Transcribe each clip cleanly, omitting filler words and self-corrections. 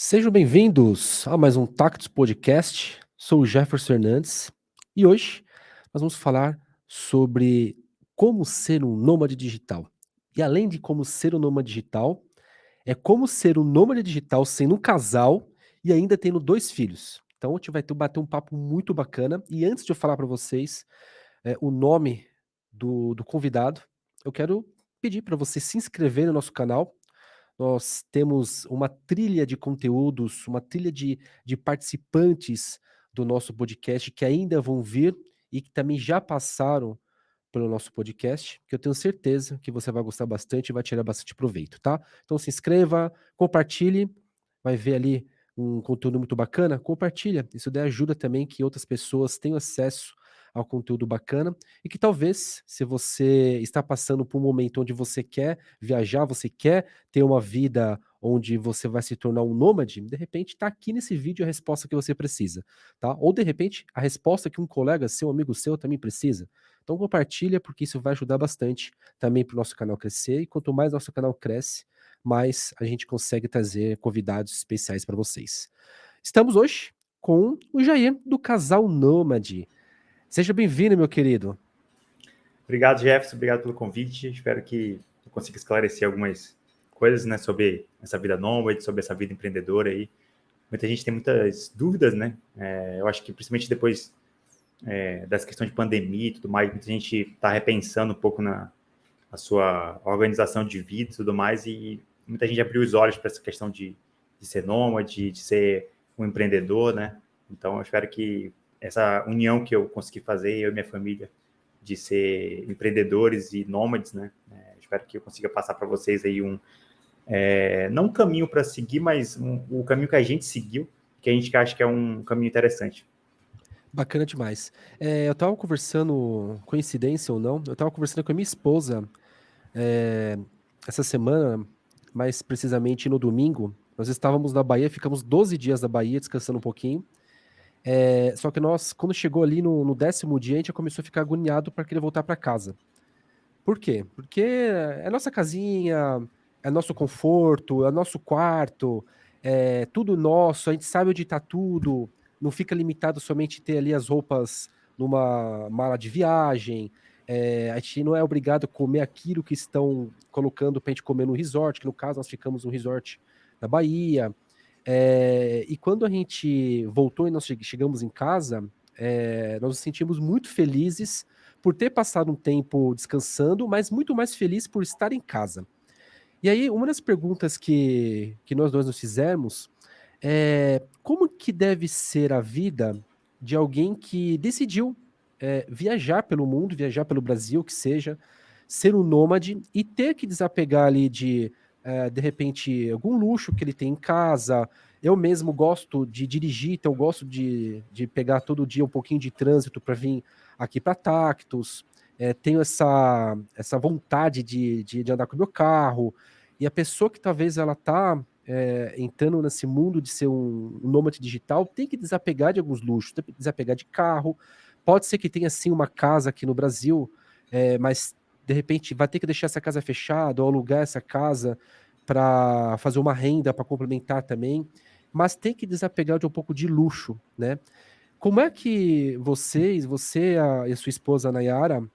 Sejam bem-vindos a mais um Tactus Podcast. Sou o Jefferson Hernandes e hoje nós vamos falar sobre como ser um nômade digital. E além de como ser um nômade digital, é como ser um nômade digital sendo um casal e ainda tendo 2 filhos. Então a gente vai bater um papo muito bacana. E antes de eu falar para vocês o nome do convidado, eu quero pedir para você se inscrever no nosso canal. Nós temos uma trilha de conteúdos, uma trilha de participantes do nosso podcast que ainda vão vir e que também já passaram pelo nosso podcast, que eu tenho certeza que você vai gostar bastante e vai tirar bastante proveito, tá? Então se inscreva, compartilhe, vai ver ali um conteúdo muito bacana, compartilha. Isso daí ajuda também que outras pessoas tenham acesso ao conteúdo bacana e que talvez, se você está passando por um momento onde você quer viajar, você quer ter uma vida onde você vai se tornar um nômade, de repente está aqui nesse vídeo a resposta que você precisa, tá? Ou de repente a resposta que um colega seu, um amigo seu também precisa. Então compartilha porque isso vai ajudar bastante também para o nosso canal crescer e quanto mais nosso canal cresce, mais a gente consegue trazer convidados especiais para vocês. Estamos hoje com o Jair do Casal Nômade. Seja bem-vindo, meu querido. Obrigado, Jefferson. Obrigado pelo convite. Espero que eu consiga esclarecer algumas coisas, né, sobre essa vida nômade, sobre essa vida empreendedora aí. Muita gente tem muitas dúvidas, né? Eu acho que principalmente depois dessa questão de pandemia e tudo mais, muita gente está repensando um pouco na sua organização de vida e tudo mais, e muita gente abriu os olhos para essa questão de ser nômade, de ser um empreendedor, né? Então, eu espero que essa união que eu consegui fazer, eu e minha família, de ser empreendedores e nômades, né? Espero que eu consiga passar para vocês aí não um caminho para seguir, mas o caminho que a gente seguiu, que a gente acha que é um caminho interessante. Bacana demais. Eu tava conversando, coincidência ou não, eu tava conversando com a minha esposa é, essa semana, mais precisamente no domingo. Nós estávamos na Bahia, ficamos 12 dias na Bahia, descansando um pouquinho. Só que nós, quando chegou ali no 10º dia, a gente já começou a ficar agoniado para querer voltar para casa. Por quê? Porque é nossa casinha, é nosso conforto, é nosso quarto, é tudo nosso, a gente sabe onde está tudo, não fica limitado somente ter ali as roupas numa mala de viagem, a gente não é obrigado a comer aquilo que estão colocando para a gente comer no resort, que no caso nós ficamos no resort da Bahia. E quando a gente voltou e nós chegamos em casa, nós nos sentimos muito felizes por ter passado um tempo descansando, mas muito mais feliz por estar em casa. E aí, uma das perguntas que nós dois nos fizemos é como que deve ser a vida de alguém que decidiu viajar pelo mundo, viajar pelo Brasil, que seja, ser um nômade e ter que desapegar ali de repente, algum luxo que ele tem em casa. Eu mesmo gosto de dirigir, então eu gosto de pegar todo dia um pouquinho de trânsito para vir aqui para Tactus. Tenho essa vontade de andar com o meu carro. E a pessoa que talvez ela tá entrando nesse mundo de ser um nômade digital tem que desapegar de alguns luxos, tem que desapegar de carro. Pode ser que tenha sim uma casa aqui no Brasil, mas de repente vai ter que deixar essa casa fechada ou alugar essa casa para fazer uma renda para complementar também, mas tem que desapegar de um pouco de luxo, né? Como é que você e a sua esposa Nayara,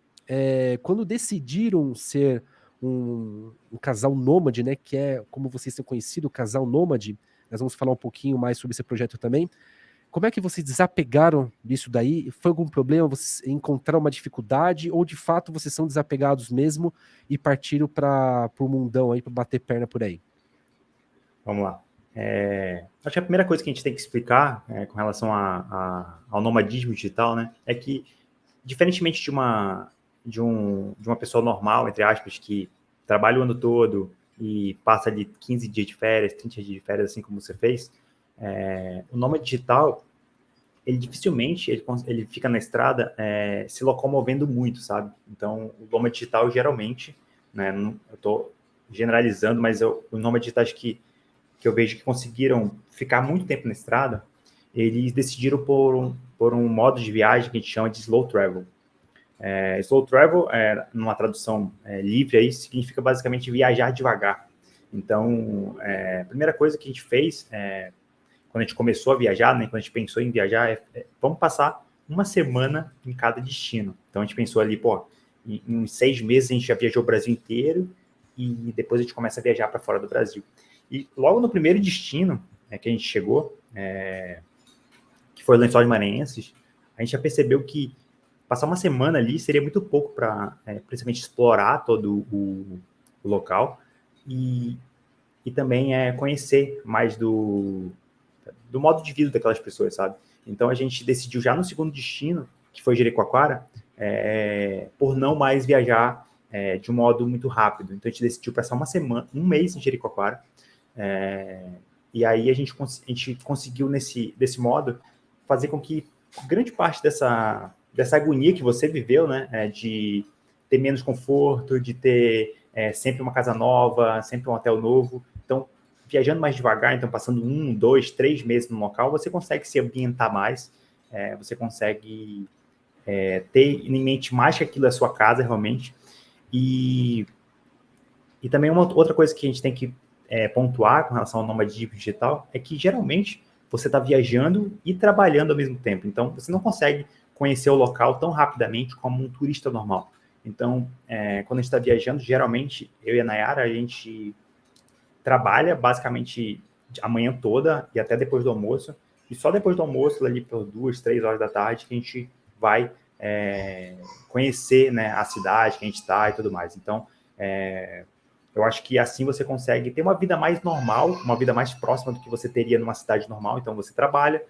quando decidiram ser um casal nômade, né, que é como vocês têm conhecido, o casal nômade, nós vamos falar um pouquinho mais sobre esse projeto também. Como é que vocês desapegaram disso daí? Foi algum problema? Vocês encontraram uma dificuldade? Ou de fato vocês são desapegados mesmo e partiram para o mundão aí, para bater perna por aí? Vamos lá. Acho que a primeira coisa que a gente tem que explicar com relação ao nomadismo digital, né, é que, diferentemente de uma pessoa normal, entre aspas, que trabalha o ano todo e passa ali 15 dias de férias, 30 dias de férias, assim como você fez, o nômade digital, ele dificilmente ele fica na estrada se locomovendo muito, sabe? Então, o nômade digital, geralmente, né, eu estou generalizando, mas o nômade digital, acho que eu vejo que conseguiram ficar muito tempo na estrada, eles decidiram por um modo de viagem que a gente chama de slow travel. Slow travel, numa tradução livre, aí, significa basicamente viajar devagar. Então, a primeira coisa que a gente fez, quando a gente começou a viajar, né, quando a gente pensou em viajar, vamos passar uma semana em cada destino. Então, a gente pensou ali, pô, em uns 6 meses a gente já viajou o Brasil inteiro e depois a gente começa a viajar para fora do Brasil. E logo no primeiro destino que a gente chegou, que foi Lençóis Maranhenses, a gente já percebeu que passar uma semana ali seria muito pouco para, principalmente, explorar todo o local e também conhecer mais do modo de vida daquelas pessoas, sabe? Então a gente decidiu já no segundo destino, que foi Jericoacoara, por não mais viajar de um modo muito rápido. Então a gente decidiu passar uma semana, um mês em Jericoacoara, e aí a gente conseguiu desse modo fazer com que grande parte dessa agonia que você viveu, né, de ter menos conforto, de ter sempre uma casa nova, sempre um hotel novo. Então, viajando mais devagar, então passando 1, 2, 3 meses no local, você consegue se ambientar mais, você consegue ter em mente mais que aquilo é a sua casa realmente. E também uma outra coisa que a gente tem que pontuar com relação ao nomadismo digital é que geralmente você está viajando e trabalhando ao mesmo tempo. Então, você não consegue conhecer o local tão rapidamente como um turista normal. Então, quando a gente está viajando, geralmente, eu e a Nayara, a gente trabalha basicamente a manhã toda e até depois do almoço. E só depois do almoço, ali por 2, 3 horas da tarde, que a gente vai conhecer, né, a cidade que a gente está e tudo mais. Então, eu acho que assim você consegue ter uma vida mais normal, uma vida mais próxima do que você teria numa cidade normal. Então, você trabalha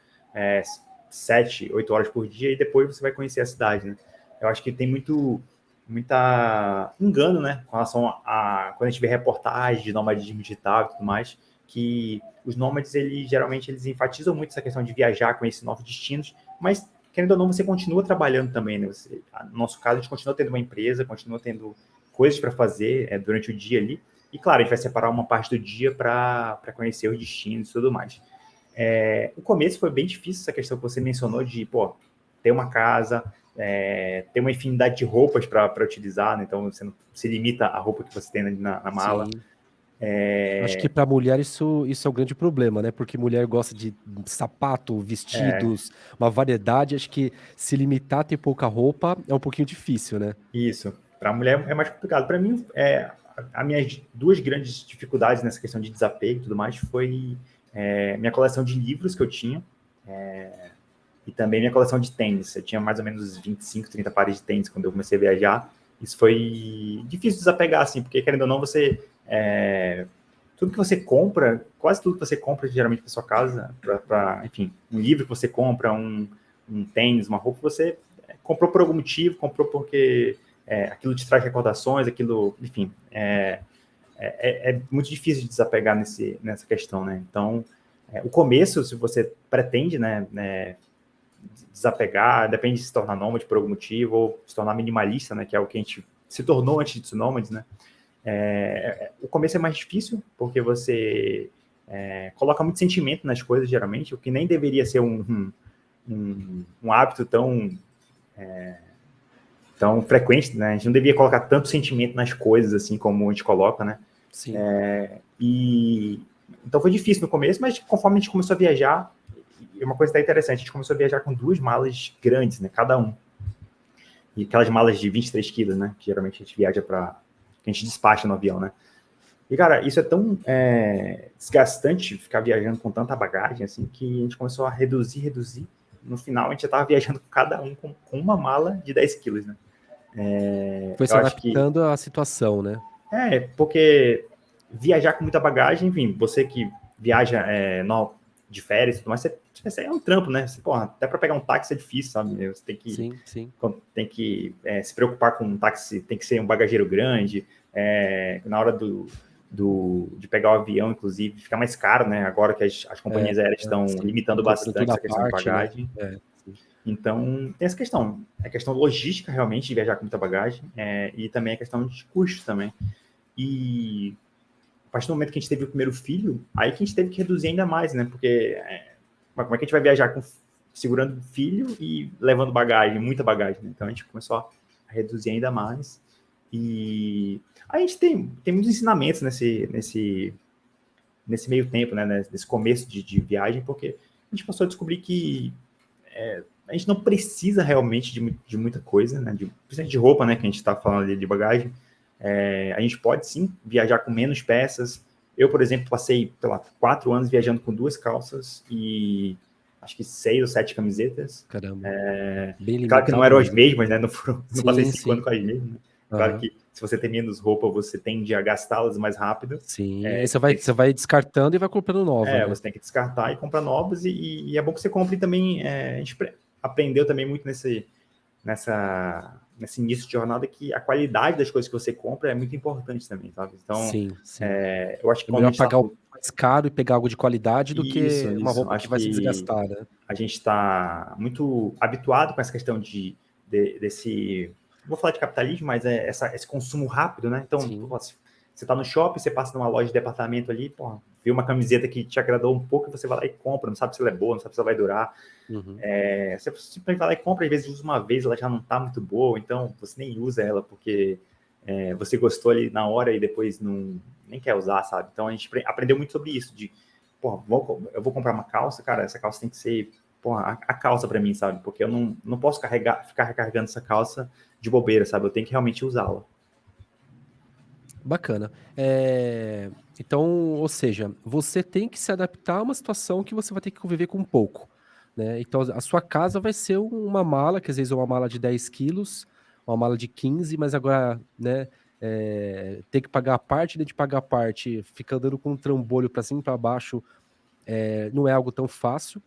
7, 8 horas por dia e depois você vai conhecer a cidade, né? Eu acho que tem muita engano, né, com relação a quando a gente vê reportagens de nomadismo digital e tudo mais, que os nômades, geralmente, eles enfatizam muito essa questão de viajar, conhecer novos destinos, mas, querendo ou não, você continua trabalhando também, né? No nosso caso, a gente continua tendo uma empresa, continua tendo coisas para fazer durante o dia ali, e, claro, a gente vai separar uma parte do dia para conhecer os destinos e tudo mais. O começo foi bem difícil, essa questão que você mencionou de, pô, ter uma casa, ter uma infinidade de roupas para utilizar, né? Então você não se limita à roupa que você tem na mala. Sim. Acho que para mulher isso é o grande problema, né? Porque mulher gosta de sapato, vestidos, uma variedade. Acho que se limitar a ter pouca roupa é um pouquinho difícil, né? Isso. Para a mulher é mais complicado. Para mim, as minhas duas grandes dificuldades nessa questão de desapego e tudo mais foi minha coleção de livros que eu tinha e também minha coleção de tênis. Eu tinha mais ou menos 25, 30 pares de tênis quando eu comecei a viajar. Isso foi difícil de desapegar, assim, porque, querendo ou não, você... tudo que você compra, quase tudo que você compra, geralmente, para sua casa, enfim, um livro que você compra, um tênis, uma roupa, você comprou por algum motivo, comprou porque aquilo te traz recordações, aquilo, enfim, é muito difícil de desapegar nessa questão, né? Então, o começo, se você pretende, né, desapegar, depende de se tornar nômade por algum motivo, ou se tornar minimalista, né, que é o que a gente se tornou antes de ser nômades, né? O começo é mais difícil, porque você coloca muito sentimento nas coisas, geralmente, o que nem deveria ser um hábito tão frequente, né? A gente não devia colocar tanto sentimento nas coisas, assim, como a gente coloca, né? Sim. Então foi difícil no começo, mas conforme a gente começou a viajar, e uma coisa até interessante, a gente começou a viajar com 2 malas grandes, né? Cada um. E aquelas malas de 23 quilos, né? Que geralmente a gente viaja que a gente despacha no avião, né? E, cara, isso é tão desgastante ficar viajando com tanta bagagem, assim, que a gente começou a reduzir. No final, a gente já estava viajando com cada um com uma mala de 10 quilos, né? Foi se Eu acho que... adaptando à situação, né? porque viajar com muita bagagem, enfim, você que viaja de férias e tudo mais, você é um trampo, né? Porra, até para pegar um táxi é difícil, sabe? Você Sim, sim. tem que se preocupar com um táxi, tem que ser um bagageiro grande, na hora de pegar o avião, inclusive, fica mais caro, né? Agora que as companhias aéreas estão Sim. limitando Cobrando bastante toda a essa questão de parte, né? bagagem. Então, tem essa questão. A questão logística, realmente, de viajar com muita bagagem, e também a questão de custo também. E a partir do momento que a gente teve o primeiro filho, aí que a gente teve que reduzir ainda mais, né? Porque como é que a gente vai viajar segurando o filho e levando bagagem, muita bagagem, né? Então a gente começou a reduzir ainda mais. E a gente tem muitos ensinamentos nesse meio tempo, né, nesse começo de viagem, porque a gente passou a descobrir que a gente não precisa realmente de muita coisa, né, principalmente de roupa, né, que a gente está falando ali de bagagem. A gente pode, sim, viajar com menos peças. Eu, por exemplo, passei, sei lá, 4 anos viajando com 2 calças e acho que 6 ou 7 camisetas. Caramba. Bem Claro que não limitado eram as mesmo. mesmas, né? Não passei Sim, 5 anos sim. com as mesmas. Né? Claro Aham. que se você tem menos roupa, você tende a gastá-las mais rápido. Sim. Aí você vai descartando e vai comprando nova, né? Você tem que descartar e comprar novas. E é bom que você compre também. A gente aprendeu também muito nesse início de jornada que a qualidade das coisas que você compra é muito importante também, sabe? Então, Sim, sim. eu acho que É quando a melhor gente está. pagar o mais caro e pegar algo de qualidade do que uma Isso. roupa que Acho vai se que desgastar, né? a gente está muito habituado com essa questão desse. Não vou falar de capitalismo, mas esse consumo rápido, né? Então, Sim. você está no shopping, você passa numa loja de departamento ali, pô, vê uma camiseta que te agradou um pouco, você vai lá e compra, não sabe se ela é boa, não sabe se ela vai durar. Uhum. Você simplesmente vai lá e compra, às vezes usa uma vez, ela já não está muito boa, então você nem usa ela porque você gostou ali na hora e depois nem quer usar, sabe? Então a gente aprendeu muito sobre isso, de, porra, eu vou comprar uma calça, cara, essa calça tem que ser, porra, a calça para mim, sabe? Porque eu não posso ficar recarregando essa calça de bobeira, sabe? Eu tenho que realmente usá-la. Bacana. Então, ou seja, você tem que se adaptar a uma situação que você vai ter que conviver com pouco, né? Então, a sua casa vai ser uma mala, que às vezes é uma mala de 10 quilos, uma mala de 15, mas agora, né, ter que pagar a parte, de pagar a parte, fica andando com um trambolho para cima e para baixo, não é algo tão fácil,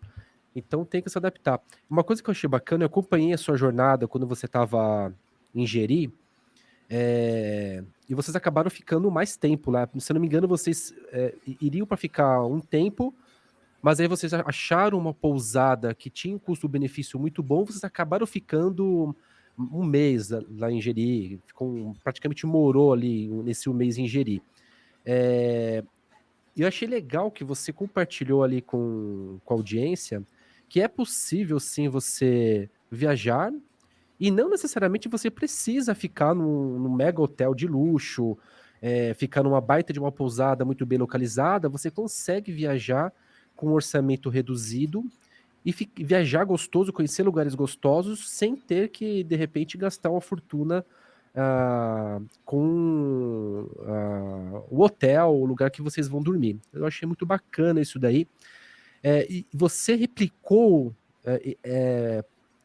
então tem que se adaptar. Uma coisa que eu achei bacana, eu acompanhei a sua jornada quando você estava em Jeri, e vocês acabaram ficando mais tempo lá. Se eu não me engano, vocês iriam para ficar um tempo, mas aí vocês acharam uma pousada que tinha um custo-benefício muito bom, vocês acabaram ficando um mês lá em Jeri, praticamente morou ali nesse um mês em Jeri. É, e eu achei legal que você compartilhou ali com a audiência que é possível sim você viajar e não necessariamente você precisa ficar num mega hotel de luxo, ficar numa baita de uma pousada muito bem localizada, você consegue viajar com um orçamento reduzido e viajar gostoso, conhecer lugares gostosos, sem ter que, de repente, gastar uma fortuna com o hotel, o lugar que vocês vão dormir. Eu achei muito bacana isso daí. E você replicou é, é,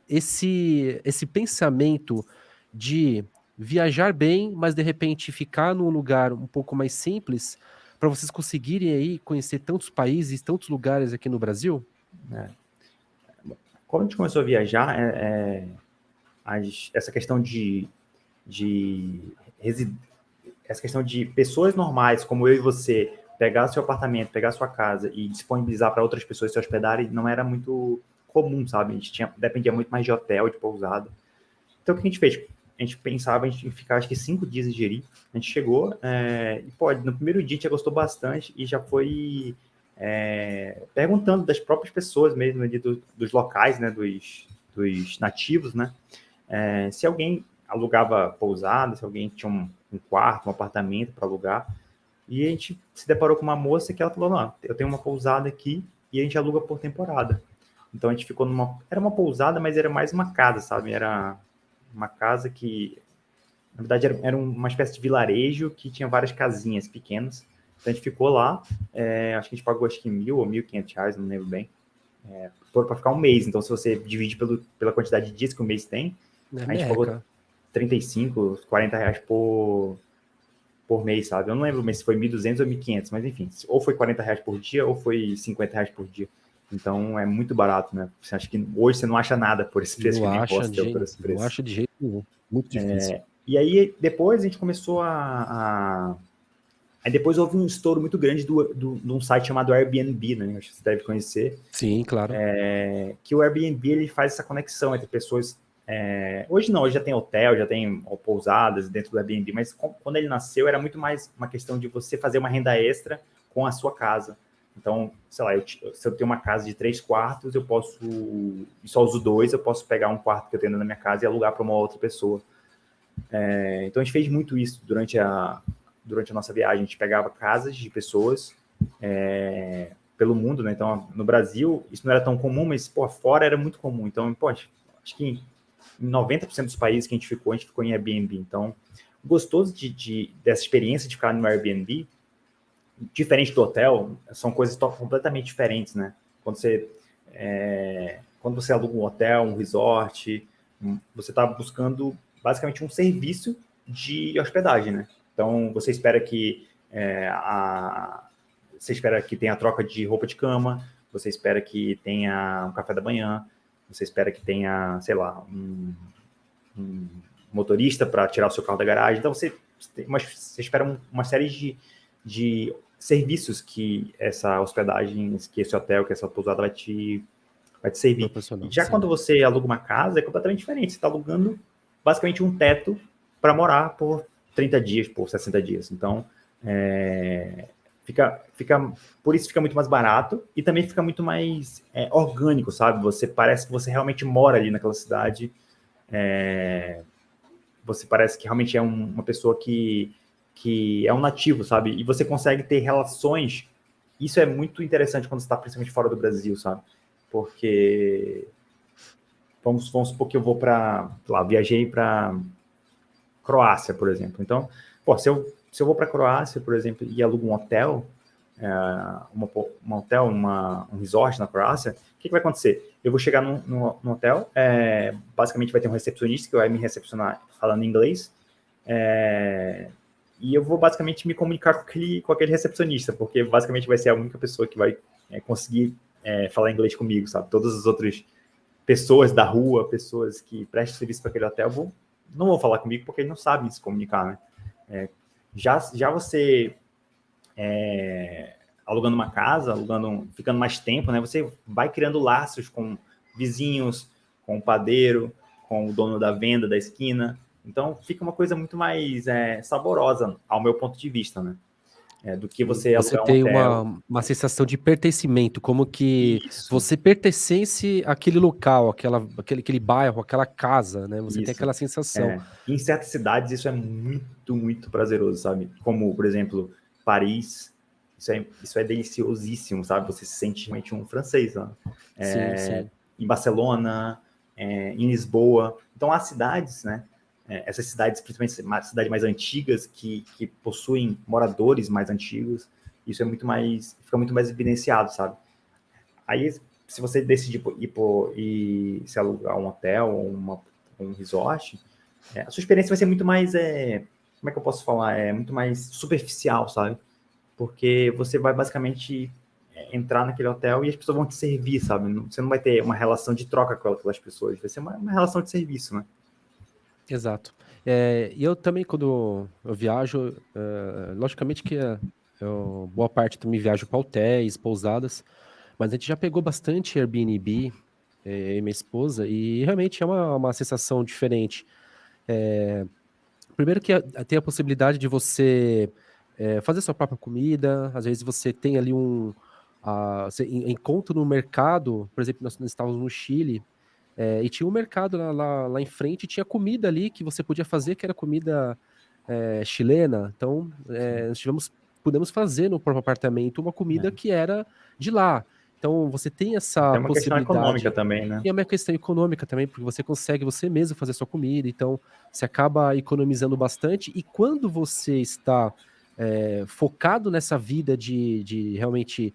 esse pensamento de viajar bem, mas de repente ficar num lugar um pouco mais simples, para vocês conseguirem aí conhecer tantos países, tantos lugares aqui no Brasil? Né? Quando a gente começou a viajar, essa questão de essa questão de pessoas normais, como eu e você, pegar seu apartamento, pegar sua casa e disponibilizar para outras pessoas se hospedarem, não era muito comum, sabe? A gente dependia muito mais de hotel, de pousada. Então, o que a gente fez? A gente pensava em ficar, acho que 5 dias em Jeri. A gente chegou e, pô, no primeiro dia a gente já gostou bastante e já foi perguntando das próprias pessoas mesmo, ali, dos locais, né, dos nativos, né, se alguém alugava pousada, se alguém tinha um quarto, um apartamento para alugar. E a gente se deparou com uma moça que ela falou, não, eu tenho uma pousada aqui e a gente aluga por temporada. Então a gente ficou era uma pousada, mas era mais uma casa, sabe? Era uma casa que, na verdade, era uma espécie de vilarejo que tinha várias casinhas pequenas. Então a gente ficou lá, acho que a gente pagou acho que 1.000 ou 1.500 reais, não lembro bem, para ficar um mês. Então se você divide pela quantidade de dias que o mês tem, É a gente pagou merreca. 35, 40 reais por mês, sabe? Eu não lembro se foi 1.200 ou 1.500, mas enfim, ou foi 40 reais por dia ou foi 50 reais por dia. Então é muito barato, né? Você acha que hoje você não acha nada por esse preço, que nem hostel por esse Não preço. acha de jeito nenhum. Muito difícil. E aí depois a gente começou Aí depois houve um estouro muito grande de um site chamado Airbnb, né? Acho que você deve conhecer. Sim, claro. Que o Airbnb ele faz essa conexão entre pessoas. Hoje não, hoje já tem hotel, já tem pousadas dentro do Airbnb, mas quando ele nasceu era muito mais uma questão de você fazer uma renda extra com a sua casa. Então, sei lá, se eu tenho uma casa de 3 quartos, eu posso, e só uso 2, eu posso pegar um quarto que eu tenho na minha casa e alugar para uma outra pessoa. Então a gente fez muito isso durante a nossa viagem. A gente pegava casas de pessoas pelo mundo, né? Então no Brasil isso não era tão comum, mas pô, fora era muito comum. Então, pô, acho que em 90% dos países que a gente ficou em Airbnb. Então, gostoso dessa experiência de ficar no Airbnb, diferente do hotel, são coisas completamente diferentes, né? Quando você aluga um hotel, um resort, você está buscando basicamente um serviço de hospedagem, né? Então, você espera que tenha a troca de roupa de cama, você espera que tenha um café da manhã, você espera que tenha, sei lá, um motorista para tirar o seu carro da garagem. Então, você espera uma série de serviços que essa hospedagem, que esse hotel, que essa pousada vai te servir. Já quando você aluga uma casa, é completamente diferente. Você está alugando basicamente um teto para morar por 30 dias, por 60 dias. Então, por isso fica muito mais barato e também fica muito mais orgânico, sabe? Parece que você realmente mora ali naquela cidade. Você parece que realmente é uma pessoa que é um nativo, sabe? E você consegue ter relações. Isso é muito interessante quando você está principalmente fora do Brasil, sabe? Porque vamos supor que eu vou viajei para Croácia, por exemplo. Então, pô, se eu vou para Croácia, por exemplo, e alugo um hotel, um resort na Croácia, o que vai acontecer? Eu vou chegar no hotel, basicamente vai ter um recepcionista que vai me recepcionar falando inglês, e eu vou basicamente me comunicar com aquele recepcionista, porque basicamente vai ser a única pessoa que vai conseguir falar inglês comigo, sabe? Todas as outras pessoas da rua, pessoas que prestam serviço para aquele hotel, não vão falar comigo porque eles não sabem se comunicar, né? Já você alugando uma casa, ficando mais tempo, né? Você vai criando laços com vizinhos, com o padeiro, com o dono da venda da esquina. Então, fica uma coisa muito mais saborosa, ao meu ponto de vista, né? Do que você alugar um tem hotel. uma sensação de pertencimento, como que Isso. você pertencesse àquele local, aquele bairro, aquela casa, né? Você tem aquela sensação. Em certas cidades isso é muito, muito prazeroso, sabe? Como, por exemplo, Paris. Isso é deliciosíssimo, sabe? Você se sente realmente um francês, sabe? Sim. Em Barcelona, em Lisboa. Então, há cidades, né? Essas cidades, principalmente cidades mais antigas, que possuem moradores mais antigos, isso fica muito mais evidenciado, sabe? Aí, se você decidir ir se alugar um hotel ou um resort, a sua experiência vai ser muito mais, como é que eu posso falar? Muito mais superficial, sabe? Porque você vai basicamente entrar naquele hotel e as pessoas vão te servir, sabe? Você não vai ter uma relação de troca com aquelas pessoas, vai ser uma relação de serviço, né? Exato. E eu também, quando eu viajo, logicamente que boa parte também viajo para hotéis, pousadas, mas a gente já pegou bastante Airbnb, eu e minha esposa, e realmente é uma sensação diferente. Primeiro que tem a possibilidade de você fazer sua própria comida, às vezes você tem ali você encontra no mercado, por exemplo, nós estávamos no Chile, e tinha um mercado lá em frente, e tinha comida ali que você podia fazer, que era comida chilena. Então, nós pudemos fazer no próprio apartamento uma comida que era de lá. Então, você tem essa Tem uma questão econômica possibilidade. também, né? E é uma questão econômica também, porque você consegue você mesmo fazer sua comida, então você acaba economizando bastante. E quando você está focado nessa vida de realmente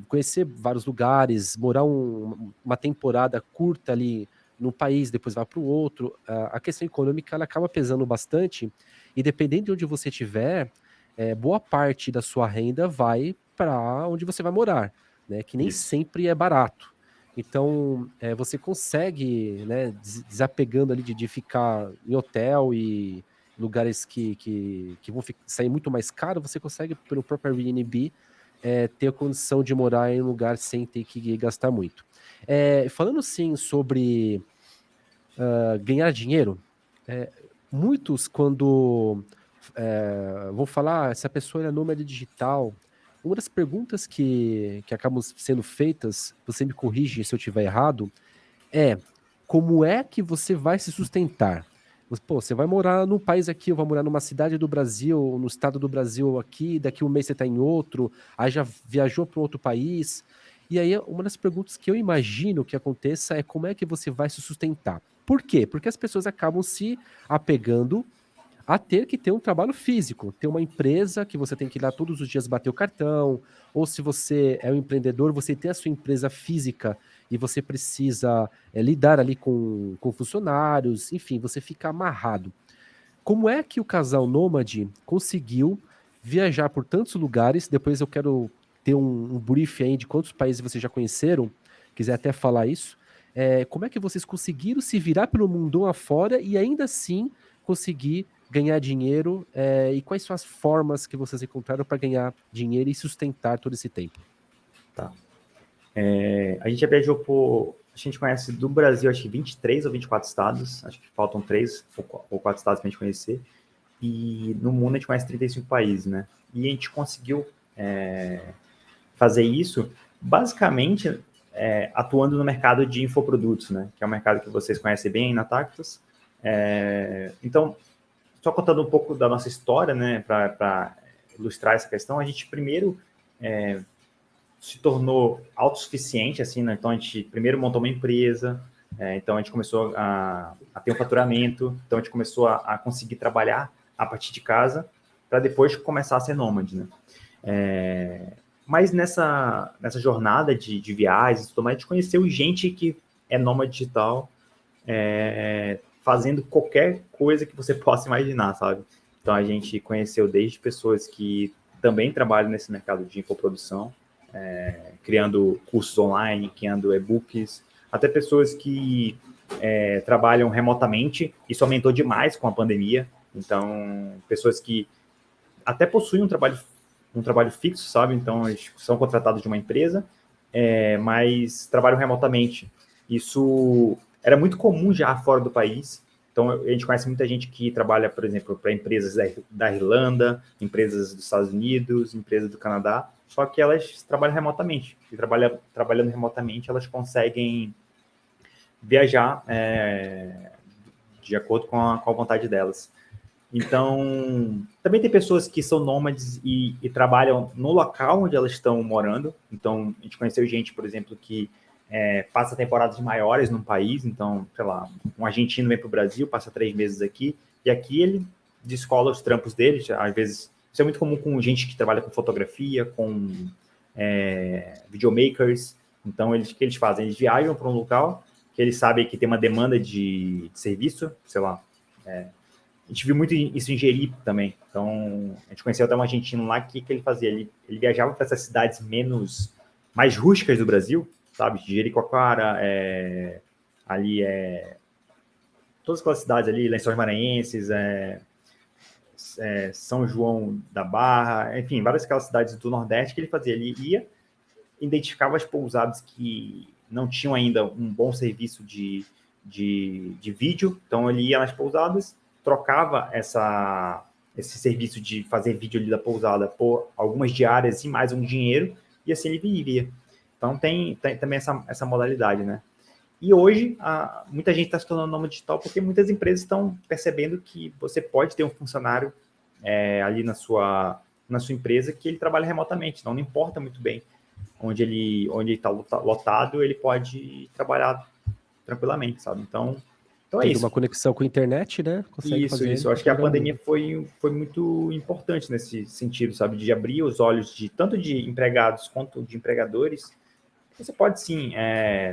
conhecer vários lugares, morar uma temporada curta ali num país, depois vai para o outro, a questão econômica ela acaba pesando bastante, e dependendo de onde você estiver, boa parte da sua renda vai para onde você vai morar, né? Que nem Isso. sempre é barato. Então, você consegue, né, desapegando ali de ficar em hotel e lugares que vão sair muito mais caro, você consegue, pelo próprio Airbnb, ter a condição de morar em um lugar sem ter que gastar muito. Falando, sim, sobre ganhar dinheiro, muitos, quando vão falar se a pessoa é nômade digital, uma das perguntas que acabam sendo feitas, você me corrige se eu estiver errado, como é que você vai se sustentar? Pô, você vai morar num país aqui, eu vou morar numa cidade do Brasil, no estado do Brasil aqui, daqui um mês você tá em outro, aí já viajou para um outro país. E aí, uma das perguntas que eu imagino que aconteça é como é que você vai se sustentar. Por quê? Porque as pessoas acabam se apegando a ter que ter um trabalho físico, ter uma empresa que você tem que ir lá todos os dias bater o cartão, ou se você é um empreendedor, você tem a sua empresa física e você precisa lidar ali com funcionários, enfim, você fica amarrado. Como é que o casal nômade conseguiu viajar por tantos lugares? Depois eu quero ter um brief aí de quantos países vocês já conheceram, quiser até falar isso. Como é que vocês conseguiram se virar pelo mundão afora e ainda assim conseguir ganhar dinheiro? E quais são as formas que vocês encontraram para ganhar dinheiro e sustentar todo esse tempo? Tá. A gente já viajou por. A gente conhece do Brasil, acho que 23 ou 24 estados. Acho que faltam 3 ou 4 estados para a gente conhecer. E no mundo a gente conhece 35 países, né? E a gente conseguiu fazer isso basicamente atuando no mercado de infoprodutos, né? Que é um mercado que vocês conhecem bem na Tactus. Então, só contando um pouco da nossa história, né? Para ilustrar essa questão, a gente primeiro se tornou autossuficiente, assim, né? Então a gente primeiro montou uma empresa, então a gente começou a ter um faturamento, então a gente começou a conseguir trabalhar a partir de casa para depois começar a ser nômade, né? Mas nessa jornada de viagens, tudo mais, a gente conheceu gente que é nômade digital, fazendo qualquer coisa que você possa imaginar, sabe? Então a gente conheceu desde pessoas que também trabalham nesse mercado de infoprodução, criando cursos online, criando e-books, até pessoas que trabalham remotamente. Isso aumentou demais com a pandemia. Então, pessoas que até possuem um trabalho fixo, sabe? Então, eles são contratados de uma empresa, mas trabalham remotamente. Isso era muito comum já fora do país. Então, a gente conhece muita gente que trabalha, por exemplo, para empresas da Irlanda, empresas dos Estados Unidos, empresas do Canadá, só que elas trabalham remotamente. E trabalhando remotamente, elas conseguem viajar de acordo com a vontade delas. Então, também tem pessoas que são nômades e trabalham no local onde elas estão morando. Então, a gente conheceu gente, por exemplo, que passa temporadas maiores num país. Então, sei lá, um argentino vem para o Brasil, passa 3 meses aqui, e aqui ele descola os trampos dele. Às vezes, isso é muito comum com gente que trabalha com fotografia, com videomakers. Então, o que eles fazem? Eles viajam para um local que eles sabem que tem uma demanda de serviço, sei lá, a gente viu muito isso em Jerico também. Então, a gente conheceu até um argentino lá que ele fazia. Ele viajava para essas cidades mais rústicas do Brasil, sabe? Jericoacoara, ali todas aquelas cidades ali, Lençóis Maranhenses, São João da Barra, enfim, várias aquelas cidades do Nordeste que ele fazia. Ele ia, identificava as pousadas que não tinham ainda um bom serviço de vídeo, então ele ia nas pousadas, trocava esse serviço de fazer vídeo ali da pousada por algumas diárias e mais um dinheiro, e assim ele vivia. Então tem também essa modalidade, né? E hoje, muita gente está se tornando nômade digital porque muitas empresas estão percebendo que você pode ter um funcionário ali na sua empresa que ele trabalha remotamente, então não importa muito bem onde ele está lotado, ele pode trabalhar tranquilamente, sabe? Então é Tendo isso. uma conexão com a internet, né? Consegue fazer Isso. Eu acho que a trabalhar o pandemia mundo. foi muito importante nesse sentido, sabe? De abrir os olhos tanto de empregados quanto de empregadores. Você pode, sim,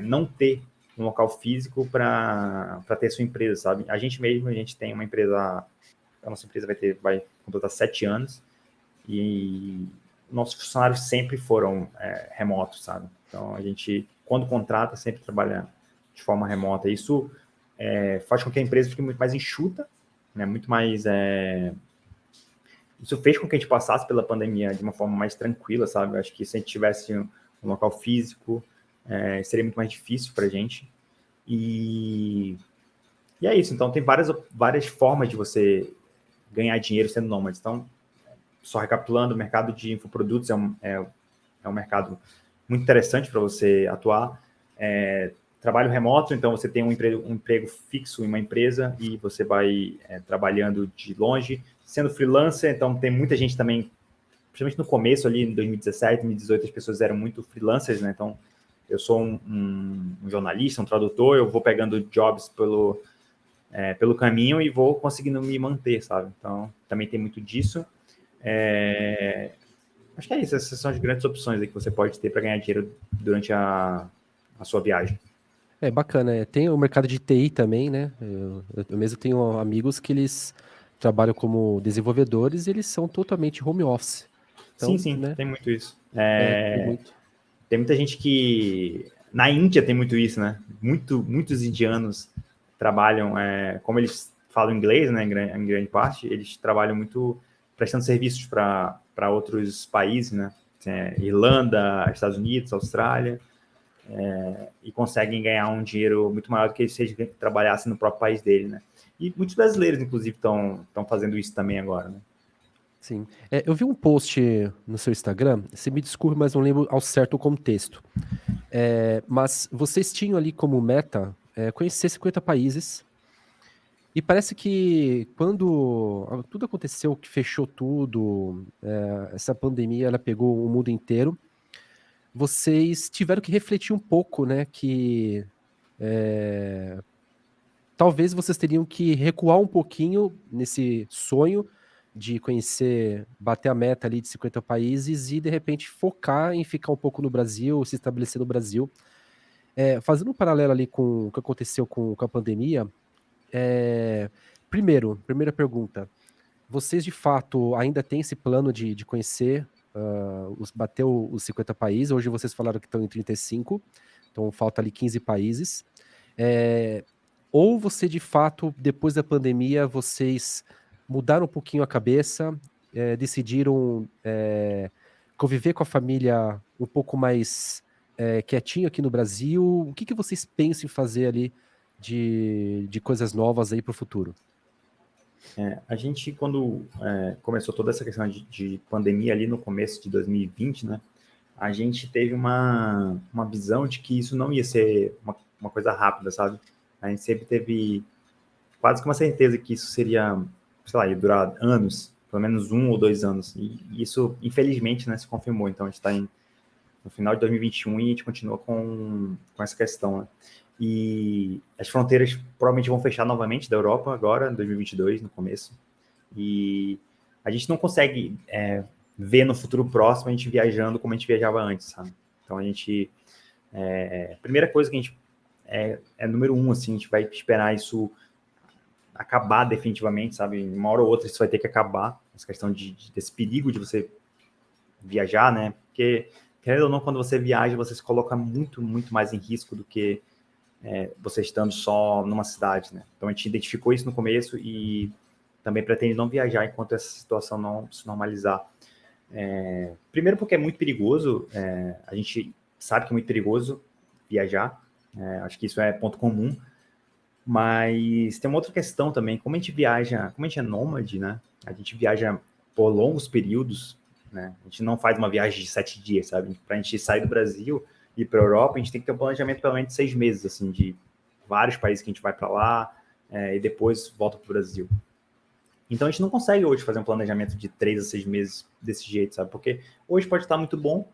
não ter um local físico para ter sua empresa, sabe? A gente tem uma empresa, a nossa empresa vai completar 7 anos e nossos funcionários sempre foram remotos, sabe? Então, a gente, quando contrata, sempre trabalha de forma remota. Isso faz com que a empresa fique muito mais enxuta, né? Muito mais... Isso fez com que a gente passasse pela pandemia de uma forma mais tranquila, sabe? Eu acho que se a gente tivesse um local físico, seria muito mais difícil para a gente. E é isso. Então, tem várias formas de você ganhar dinheiro sendo nômade. Então, só recapitulando, o mercado de infoprodutos é um mercado muito interessante para você atuar, trabalho remoto, então você tem um emprego fixo em uma empresa e você vai trabalhando de longe. Sendo freelancer, então tem muita gente também, principalmente no começo ali, em 2017, 2018, as pessoas eram muito freelancers, né? Então, eu sou um jornalista, um tradutor, eu vou pegando jobs pelo caminho e vou conseguindo me manter, sabe? Então, também tem muito disso. Acho que é isso, essas são as grandes opções aí que você pode ter para ganhar dinheiro durante a sua viagem. É bacana. Tem o mercado de TI também, né? Eu mesmo tenho amigos que eles trabalham como desenvolvedores e eles são totalmente home office. Sim, Então, sim, né? tem muito isso. Tem muito. Tem muita gente que... Na Índia tem muito isso, né? Muitos indianos trabalham, como eles falam inglês, né, em grande parte, eles trabalham muito prestando serviços para outros países, né? Irlanda, Estados Unidos, Austrália, e conseguem ganhar um dinheiro muito maior do que se eles trabalhassem no próprio país dele, né? E muitos brasileiros, inclusive, estão fazendo isso também agora, né? Sim. Eu vi um post no seu Instagram, você me desculpe, mas não lembro ao certo o contexto. Mas vocês tinham ali como meta conhecer 50 países. E parece que quando tudo aconteceu, que fechou tudo, essa pandemia ela pegou o mundo inteiro, vocês tiveram que refletir um pouco, né? Que talvez vocês teriam que recuar um pouquinho nesse sonho de conhecer, bater a meta ali de 50 países e de repente focar em ficar um pouco no Brasil, se estabelecer no Brasil. Fazendo um paralelo ali com o que aconteceu com a pandemia, é, primeira pergunta. Vocês, de fato, ainda têm esse plano de conhecer, bater os 50 países? Hoje vocês falaram que estão em 35, então falta ali 15 países. É, ou você, de fato, depois da pandemia, vocês mudaram um pouquinho a cabeça, decidiram conviver com a família um pouco mais quietinho aqui no Brasil? O que vocês pensam em fazer ali de coisas novas aí para o futuro? A gente, quando começou toda essa questão de pandemia ali no começo de 2020, né, a gente teve uma visão de que isso não ia ser uma coisa rápida, sabe? A gente sempre teve quase que uma certeza que isso seria, sei lá, ia durar anos, pelo menos 1 ou 2 anos. E isso, infelizmente, né, se confirmou. Então, a gente está no final de 2021 e a gente continua com essa questão, né? E as fronteiras provavelmente vão fechar novamente da Europa agora, em 2022, no começo. E a gente não consegue ver no futuro próximo a gente viajando como a gente viajava antes, sabe? Então a gente... a primeira coisa que a gente... número um, assim, a gente vai esperar isso acabar definitivamente, sabe? Uma hora ou outra isso vai ter que acabar, essa questão desse perigo de você viajar, né? Porque, querendo ou não, quando você viaja, você se coloca muito, muito mais em risco do que você estando só numa cidade, né? Então a gente identificou isso no começo e também pretende não viajar enquanto essa situação não se normalizar. Primeiro porque é muito perigoso, a gente sabe que é muito perigoso viajar, acho que isso é ponto comum, mas tem uma outra questão também, como a gente viaja, como a gente é nômade, né? A gente viaja por longos períodos, né? A gente não faz uma viagem de 7 dias, sabe? Para a gente sair do Brasil e ir para a Europa, a gente tem que ter um planejamento pelo menos de 6 meses, assim, de vários países que a gente vai para lá e depois volta para o Brasil. Então a gente não consegue hoje fazer um planejamento de 3 a 6 meses desse jeito, sabe? Porque hoje pode estar muito bom,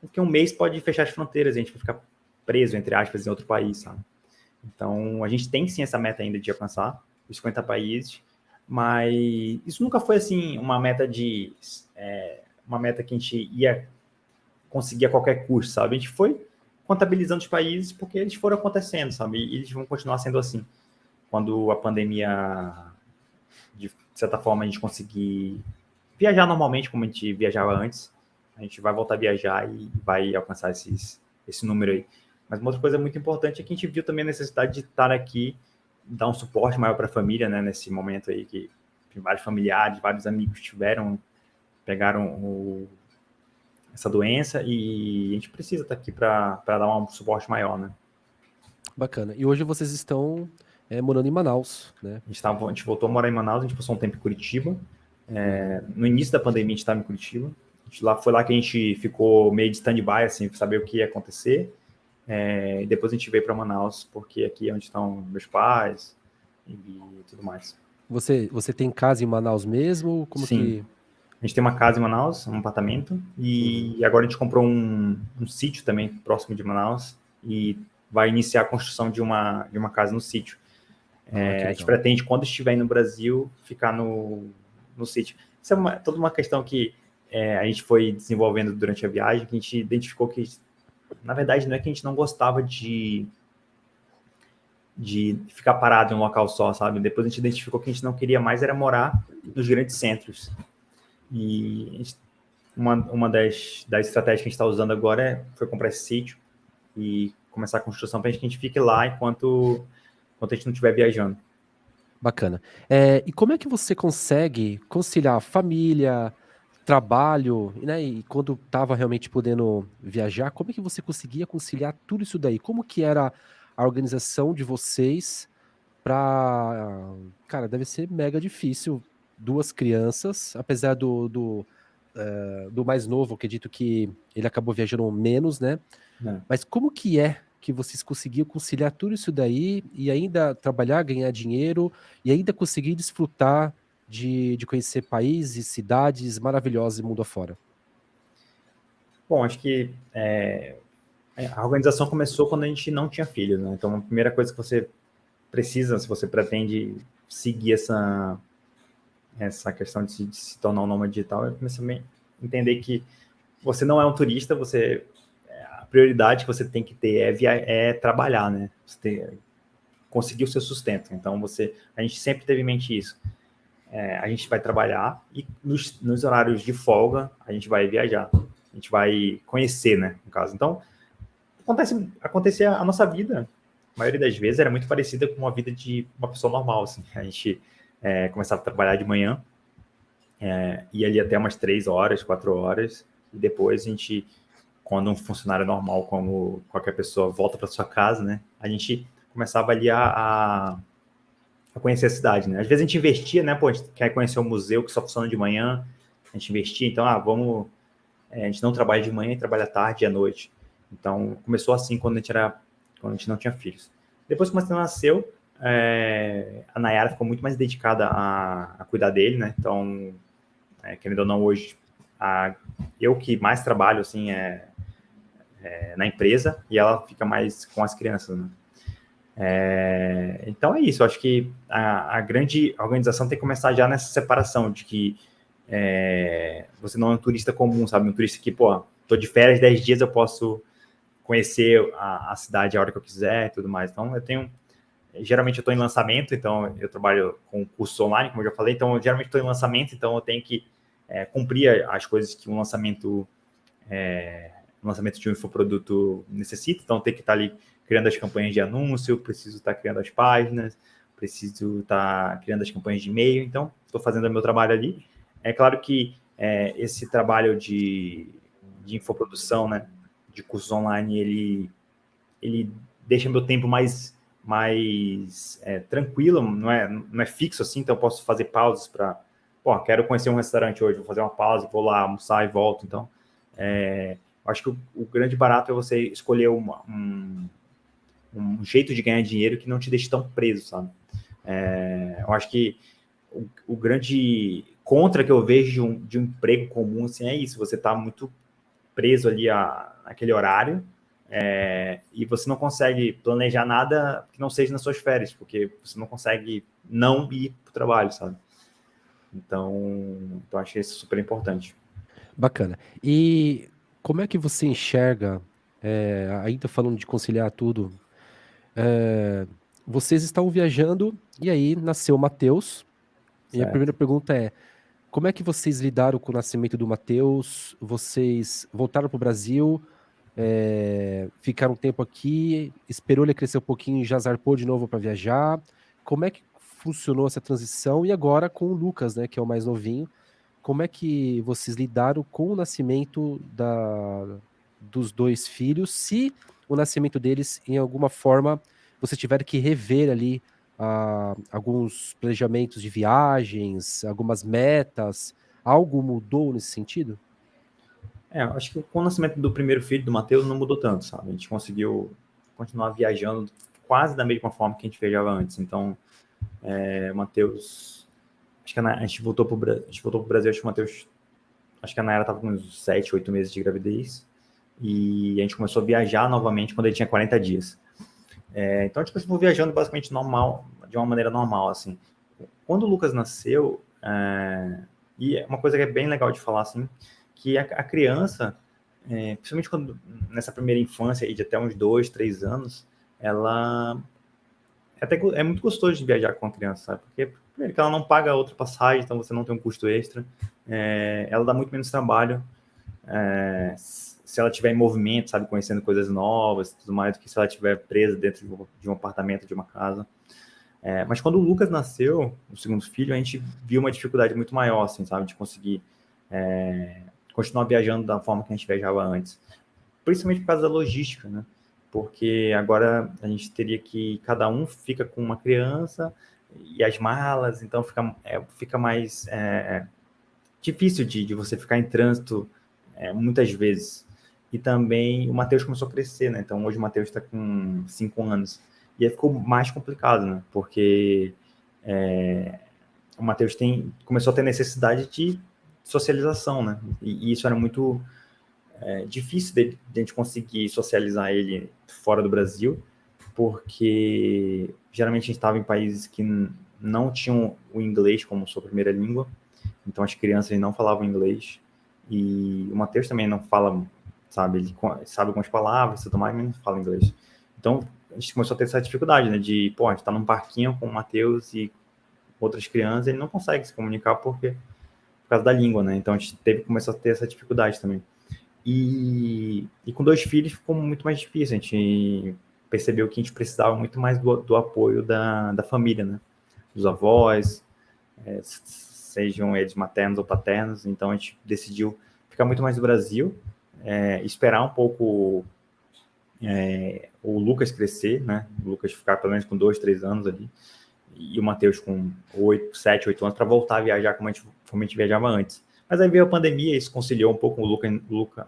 porque um mês pode fechar as fronteiras e a gente vai ficar preso, entre aspas, em outro país, sabe? Então, a gente tem sim essa meta ainda de alcançar os 50 países, mas isso nunca foi assim uma meta uma meta que a gente ia conseguir a qualquer custo, sabe? A gente foi contabilizando os países porque eles foram acontecendo, sabe? E eles vão continuar sendo assim. Quando a pandemia, de certa forma, a gente conseguir viajar normalmente como a gente viajava antes, a gente vai voltar a viajar e vai alcançar esse número aí. Mas uma outra coisa muito importante é que a gente viu também a necessidade de estar aqui, dar um suporte maior para a família, né, nesse momento aí que vários familiares, vários amigos pegaram essa doença e a gente precisa estar aqui para dar um suporte maior, né? Bacana. E hoje vocês estão morando em Manaus, né? A gente voltou a morar em Manaus, a gente passou um tempo em Curitiba. Uhum. No início da pandemia a gente estava em Curitiba. Foi lá que a gente ficou meio de stand-by, assim, para saber o que ia acontecer. E depois a gente veio para Manaus, porque aqui é onde estão meus pais e tudo mais. Você tem casa em Manaus mesmo? Como Sim, que... a gente tem uma casa em Manaus, um apartamento, Uhum. e agora a gente comprou um sítio também próximo de Manaus e vai iniciar a construção de uma casa no sítio. Ah, que A gente legal. pretende, quando estiver aí no Brasil, ficar no sítio. Isso é toda uma questão que a gente foi desenvolvendo durante a viagem, que a gente identificou que, na verdade, não é que a gente não gostava de ficar parado em um local só, sabe? Depois a gente identificou que a gente não queria mais era morar nos grandes centros. E uma das estratégias que a gente está usando agora foi comprar esse sítio e começar a construção para que a gente fique lá enquanto a gente não estiver viajando. Bacana. E como é que você consegue conciliar família, trabalho, né? E quando estava realmente podendo viajar, como é que você conseguia conciliar tudo isso daí? Como que era a organização de vocês para... Cara, deve ser mega difícil. Duas crianças, apesar do mais novo, acredito que ele acabou viajando menos, né? Né? Mas como que é que vocês conseguiam conciliar tudo isso daí e ainda trabalhar, ganhar dinheiro e ainda conseguir desfrutar de conhecer países, cidades maravilhosas e mundo afora? Bom, acho que a organização começou quando a gente não tinha filhos, né? Então, a primeira coisa que você precisa, se você pretende seguir essa questão de se tornar um nômade digital, é começar a entender que você não é um turista, a prioridade que você tem que ter é trabalhar, né? Conseguir o seu sustento. Então, a gente sempre teve em mente isso. A gente vai trabalhar e nos horários de folga a gente vai viajar, a gente vai conhecer, né, no caso. Então, acontecia a nossa vida, a maioria das vezes era muito parecida com a vida de uma pessoa normal, assim. A gente começava a trabalhar de manhã, ia ali até umas 3 horas, 4 horas, e depois a gente, quando um funcionário normal, como qualquer pessoa, volta para sua casa, né, a gente começava ali a conhecer a cidade, né? Às vezes a gente investia, né? Pô, a gente quer conhecer um museu que só funciona de manhã, a gente investia, então, vamos... a gente não trabalha de manhã e trabalha à tarde e à noite. Então, começou assim quando a gente não tinha filhos. Depois que o Marcelo nasceu, a Nayara ficou muito mais dedicada a cuidar dele, né? Então, querendo ou não, hoje, eu que mais trabalho, assim, na empresa, e ela fica mais com as crianças, né? Então é isso, eu acho que a grande organização tem que começar já nessa separação de que você não é um turista comum, sabe? Um turista que, pô, tô de férias 10 dias, eu posso conhecer a cidade a hora que eu quiser e tudo mais. Então geralmente eu estou em lançamento, então eu trabalho com curso online, como eu já falei, então eu geralmente estou em lançamento, então eu tenho que cumprir as coisas que um lançamento de um infoproduto necessita, então tem que estar ali criando as campanhas de anúncio, preciso estar criando as páginas, preciso estar criando as campanhas de e-mail, então estou fazendo o meu trabalho ali. É claro que esse trabalho de infoprodução, né, de cursos online, ele deixa meu tempo mais tranquilo, não é fixo assim, então eu posso fazer pausas para, pô, quero conhecer um restaurante hoje, vou fazer uma pausa, vou lá almoçar e volto. Então, acho que o grande barato é você escolher um jeito de ganhar dinheiro que não te deixe tão preso, sabe? Eu acho que o grande contra que eu vejo de um emprego comum assim, é isso, você está muito preso ali àquele horário, e você não consegue planejar nada que não seja nas suas férias, porque você não consegue não ir para o trabalho, sabe? Então acho isso super importante. Bacana. E como é que você enxerga, ainda falando de conciliar tudo, é, vocês estão viajando e aí nasceu o Matheus, e a primeira Certo. pergunta é: como é que vocês lidaram com o nascimento do Matheus? Vocês voltaram para o Brasil, ficaram um tempo aqui, esperou ele crescer um pouquinho e já zarpou de novo para viajar? Como é que funcionou essa transição? E agora com o Lucas, né, que é o mais novinho, como é que vocês lidaram com o nascimento dos dois filhos? Se o nascimento deles, em alguma forma, vocês tiveram que rever ali alguns planejamentos de viagens, algumas metas, algo mudou nesse sentido? Acho que com o nascimento do primeiro filho, do Matheus, não mudou tanto, sabe? A gente conseguiu continuar viajando quase da mesma forma que a gente viajava antes. Então, o Matheus, acho que a gente voltou para o Brasil, acho que o Matheus, acho que a Nayara estava com uns 7, 8 meses de gravidez, e a gente começou a viajar novamente quando ele tinha 40 dias. Então, a gente continuou viajando basicamente normal, de uma maneira normal, assim. Quando o Lucas nasceu, e é uma coisa que é bem legal de falar, assim, que a criança, principalmente nessa primeira infância, de até uns 2, 3 anos, ela é muito gostoso de viajar com a criança, sabe? Porque, primeiro, que ela não paga outra passagem, então você não tem um custo extra. Ela dá muito menos trabalho. Se ela estiver em movimento, sabe? Conhecendo coisas novas, tudo mais, do que se ela estiver presa dentro de um apartamento, de uma casa. Mas quando o Lucas nasceu, o segundo filho, a gente viu uma dificuldade muito maior, assim, sabe? De conseguir continuar viajando da forma que a gente viajava antes. Principalmente por causa da logística, né? Porque agora a gente teria que... Cada um fica com uma criança e as malas, então fica mais difícil de você ficar em trânsito muitas vezes. E também o Matheus começou a crescer, né? Então hoje o Matheus está com 5 anos. E aí ficou mais complicado, né? Porque o Matheus começou a ter necessidade de socialização, né? E isso era muito difícil de a gente conseguir socializar ele fora do Brasil, porque geralmente a gente estava em países que não tinham o inglês como sua primeira língua, então as crianças não falavam inglês, e o Matheus também não fala, sabe, ele sabe algumas palavras, tudo mais, mas não fala inglês. Então a gente começou a ter essa dificuldade, né, de, a gente tá num parquinho com o Matheus e outras crianças, ele não consegue se comunicar por causa da língua, né, então a gente começou a ter essa dificuldade também. E com 2 filhos ficou muito mais difícil, a gente percebeu que a gente precisava muito mais do apoio da família, né, dos avós, sejam eles maternos ou paternos, então a gente decidiu ficar muito mais no Brasil, esperar um pouco o Lucas crescer, né, o Lucas ficar pelo menos com 2, 3 anos ali, e o Matheus com 7, 8 anos, para voltar a viajar como a gente viajava antes. Mas aí veio a pandemia, isso conciliou um pouco.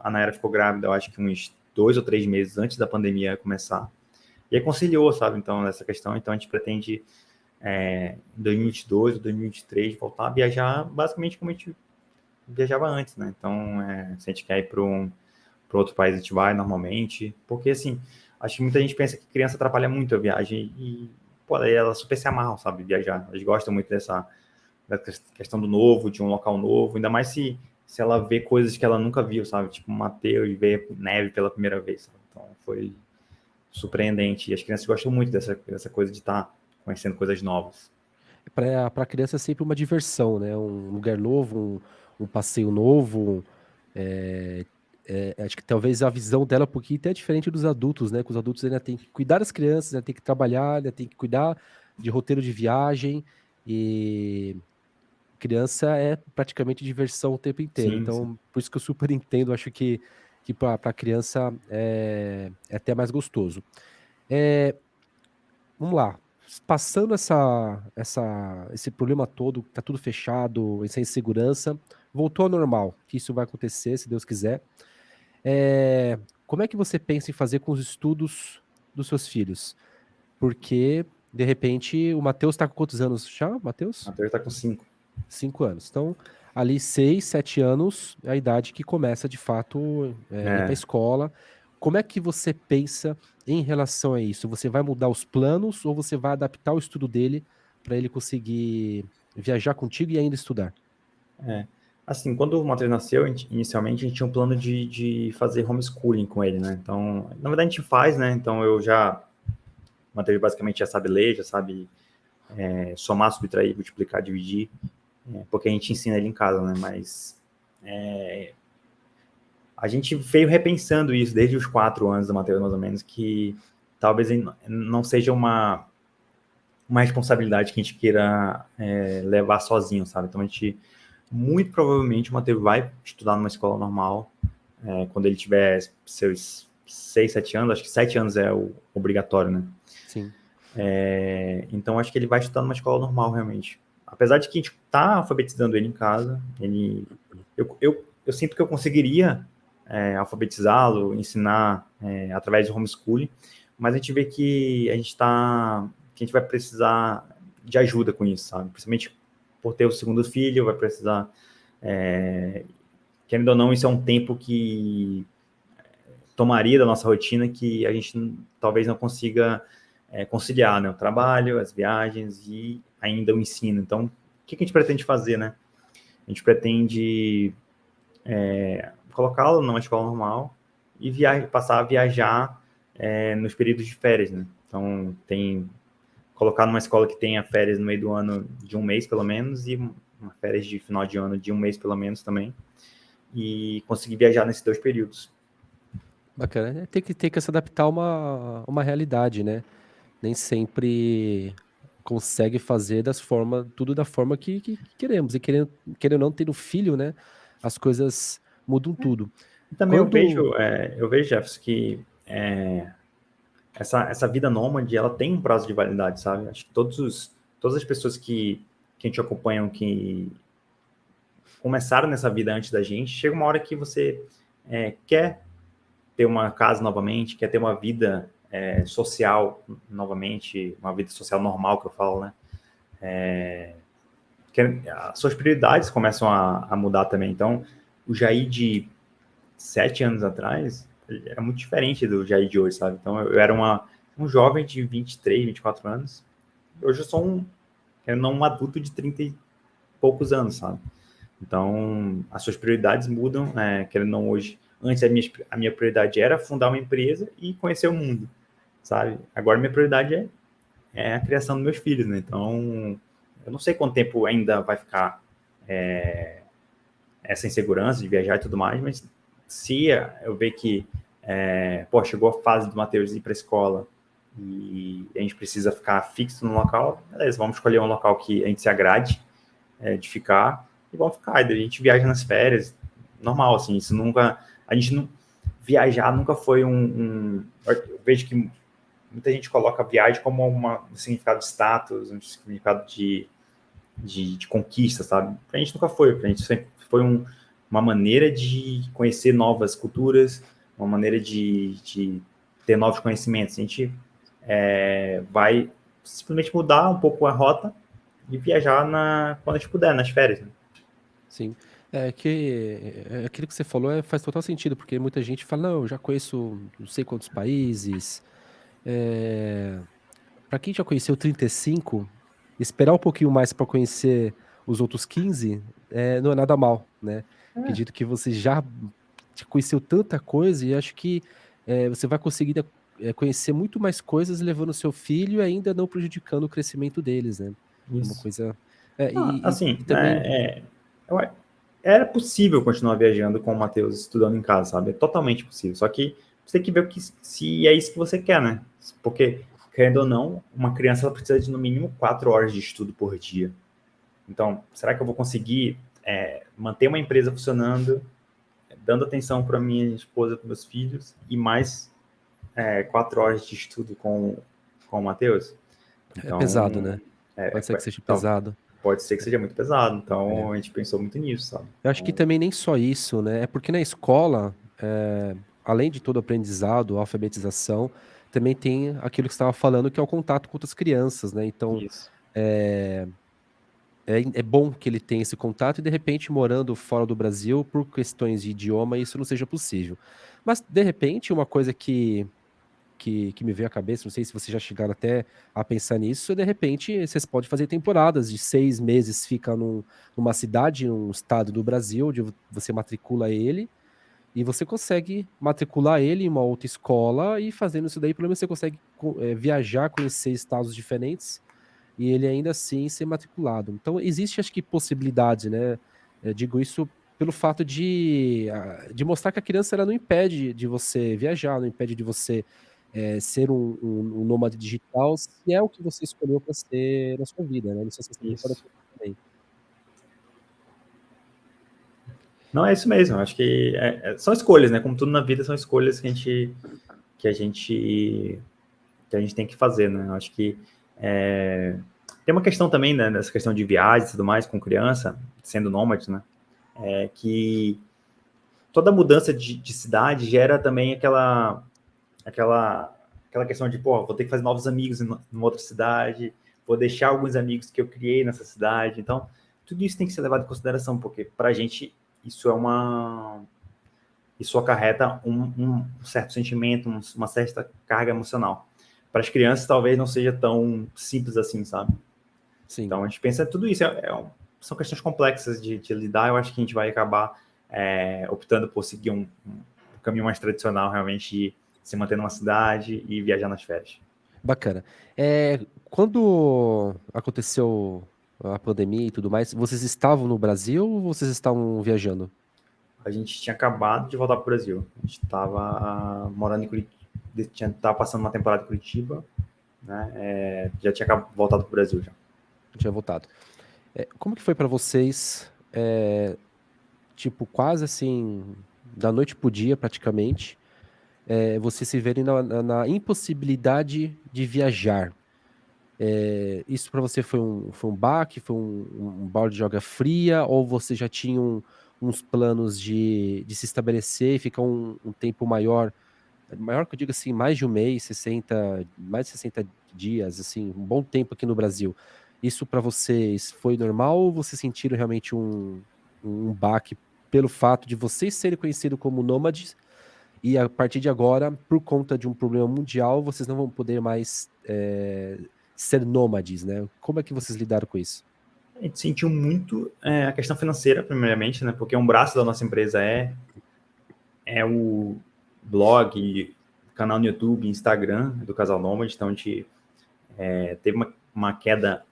A Nayara ficou grávida, eu acho que uns 2 ou 3 meses antes da pandemia começar. E aí conciliou, sabe, então, essa questão. Então, a gente pretende, em 2022 ou 2023, voltar a viajar basicamente como a gente viajava antes, né? Então, se a gente quer ir para outro país, a gente vai normalmente. Porque, assim, acho que muita gente pensa que criança atrapalha muito a viagem e, aí elas super se amarram, sabe, viajar. Eles gostam muito da questão do novo, de um local novo, ainda mais se ela vê coisas que ela nunca viu, sabe? Tipo, o Matheus ver neve pela primeira vez, sabe? Então, foi surpreendente. E as crianças gostam muito dessa coisa de estar conhecendo coisas novas. Para a criança é sempre uma diversão, né? Um lugar novo, um passeio novo. é, Acho que talvez a visão dela um pouquinho até é diferente dos adultos, né? Que os adultos ainda têm que cuidar das crianças, ainda têm que trabalhar, ainda têm que cuidar de roteiro de viagem. E criança é praticamente diversão o tempo inteiro. Sim, sim. Então, por isso que eu super entendo, acho que para criança é até mais gostoso. É, Vamos lá. Passando esse problema todo, tá tudo fechado, essa insegurança, voltou ao normal, que isso vai acontecer, se Deus quiser. Como é que você pensa em fazer com os estudos dos seus filhos? Porque, de repente, o Matheus está com quantos anos já, A Matheus? Matheus está com 5. 5 anos. Então, ali 6, 7 anos é a idade que começa, de fato, ir para a escola. Como é que você pensa em relação a isso? Você vai mudar os planos ou você vai adaptar o estudo dele para ele conseguir viajar contigo e ainda estudar? Assim, quando o Matheus nasceu, inicialmente a gente tinha um plano de fazer homeschooling com ele, né? Então, na verdade a gente faz, né? Então o Matheus basicamente já sabe ler, já sabe somar, subtrair, multiplicar, dividir, porque a gente ensina ele em casa, né? Mas a gente veio repensando isso desde os 4 anos do Matheus, mais ou menos, que talvez não seja uma responsabilidade que a gente queira levar sozinho, sabe? Então, muito provavelmente, o Matheus vai estudar numa escola normal, quando ele tiver seus 6, 7 anos, acho que 7 anos é o obrigatório, né? Sim. Então, acho que ele vai estudar numa escola normal, realmente. Apesar de que a gente tá alfabetizando ele em casa, eu sinto que eu conseguiria alfabetizá-lo, ensinar através do homeschooling, mas a gente vê que que a gente vai precisar de ajuda com isso, sabe? Principalmente por ter o segundo filho, vai precisar, querendo ou não, isso é um tempo que tomaria da nossa rotina que a gente talvez não consiga conciliar, né? O trabalho, as viagens e ainda o ensino. Então, o que a gente pretende fazer, né? A gente pretende colocá-lo numa escola normal e passar a viajar nos períodos de férias, né? Então, colocar numa escola que tenha férias no meio do ano de um mês, pelo menos, e uma férias de final de ano de um mês, pelo menos, também, e conseguir viajar nesses 2 períodos. Bacana. Tem que se adaptar a uma realidade, né? Nem sempre consegue fazer tudo da forma que queremos. E querendo ou não, tendo filho, né? As coisas mudam tudo. E também Quando. eu vejo, Jefferson, que essa vida nômade, ela tem um prazo de validade, sabe? Acho que todas as pessoas que a gente acompanha, que começaram nessa vida antes da gente, chega uma hora que você quer ter uma casa novamente, quer ter uma vida social novamente, uma vida social normal, que eu falo, né? As suas prioridades começam a mudar também. Então, o Jair de 7 anos atrás era muito diferente do Jair de hoje, sabe? Então, eu era um jovem de 23, 24 anos. Hoje eu sou um adulto de 30 e poucos anos, sabe? Então, as suas prioridades mudam, querendo ou não hoje. Antes, a minha prioridade era fundar uma empresa e conhecer o mundo, sabe? Agora, minha prioridade é a criação dos meus filhos, né? Então, eu não sei quanto tempo ainda vai ficar essa insegurança de viajar e tudo mais, mas se eu ver que, chegou a fase do Matheus ir para a escola e a gente precisa ficar fixo no local, beleza, vamos escolher um local que a gente se agrade de ficar e vamos ficar. E daí a gente viaja nas férias, normal, assim, isso nunca, a gente não, viajar nunca foi eu vejo que muita gente coloca a viagem como um significado de status, um significado de conquista, sabe? Pra gente nunca foi, pra gente sempre foi uma maneira de conhecer novas culturas, uma maneira de ter novos conhecimentos. A gente vai simplesmente mudar um pouco a rota e viajar quando a gente puder, nas férias. Né? Sim. Aquilo que você falou faz total sentido, porque muita gente fala, não, eu já conheço não sei quantos países. Para quem já conheceu 35, esperar um pouquinho mais para conhecer os outros 15 não é nada mal, né? Acredito que você já conheceu tanta coisa e acho que você vai conseguir conhecer muito mais coisas levando seu filho e ainda não prejudicando o crescimento deles, né? É uma Isso. coisa. Assim, E também. era possível continuar viajando com o Matheus estudando em casa, sabe? É totalmente possível. Só que você tem que ver se é isso que você quer, né? Porque, querendo ou não, uma criança ela precisa de no mínimo 4 horas de estudo por dia. Então, será que eu vou conseguir manter uma empresa funcionando, dando atenção para minha esposa, para meus filhos, e mais 4 horas de estudo com o Matheus? É pesado, Então, né? Pode ser que seja então, pesado. pode ser que seja muito pesado. É. Então, a gente pensou muito nisso, sabe? Eu acho que Então, também nem só isso, né? É porque na escola, além de todo o aprendizado, alfabetização, também tem aquilo que você estava falando, que é o contato com outras crianças, né? Então, isso. é bom que ele tenha esse contato e, de repente, morando fora do Brasil, por questões de idioma, isso não seja possível. Mas, de repente, uma coisa que me veio à cabeça, não sei se vocês já chegaram até a pensar nisso, de repente vocês podem fazer temporadas de 6 meses, fica numa cidade, num estado do Brasil, onde você matricula ele, e você consegue matricular ele em uma outra escola, e fazendo isso daí, pelo menos você consegue viajar, conhecer estados diferentes, e ele ainda assim ser matriculado. Então, existe, acho que, possibilidade, né? Digo isso pelo fato de mostrar que a criança ela não impede de você viajar, não impede de você ser um nômade digital, se é o que você escolheu para ser na sua vida, né? Não sei se você concorda Isso. com isso também. Não é isso mesmo. Acho que são escolhas, né? Como tudo na vida, são escolhas que a gente, que a gente tem que fazer, né? Acho que tem uma questão também, né? Nessa questão de viagens e tudo mais com criança, sendo nômade, né? Que toda mudança de cidade gera também aquela aquela questão de, pô, vou ter que fazer novos amigos em uma outra cidade, vou deixar alguns amigos que eu criei nessa cidade. Então, tudo isso tem que ser levado em consideração, porque para a gente isso acarreta um certo sentimento, uma certa carga emocional. Para as crianças, talvez não seja tão simples assim, sabe? Sim. Então, a gente pensa tudo isso. São questões complexas de lidar. Eu acho que a gente vai acabar optando por seguir um caminho mais tradicional, realmente, de se manter numa cidade e viajar nas férias. Bacana. Quando aconteceu a pandemia e tudo mais, vocês estavam no Brasil ou vocês estavam viajando? A gente tinha acabado de voltar para o Brasil. A gente estava morando em Curitiba, estava passando uma temporada em Curitiba, né? Já tinha voltado para o Brasil já. Tinha voltado. Como que foi pra vocês, tipo, quase assim, da noite pro dia, praticamente, vocês se verem na impossibilidade de viajar? Isso pra você foi um baque, foi um balde de água fria, ou você já tinha uns planos de se estabelecer e ficar um tempo maior, maior que eu digo assim, mais de um mês, mais de 60 dias, assim, um bom tempo aqui no Brasil. Isso pra vocês foi normal ou vocês sentiram realmente um baque pelo fato de vocês serem conhecidos como nômades e a partir de agora, por conta de um problema mundial, vocês não vão poder mais ser nômades, né? Como é que vocês lidaram com isso? A gente sentiu muito a questão financeira, primeiramente, né? Porque um braço da nossa empresa é o blog, canal no YouTube, Instagram do Casal Nômade. Então, a gente teve uma queda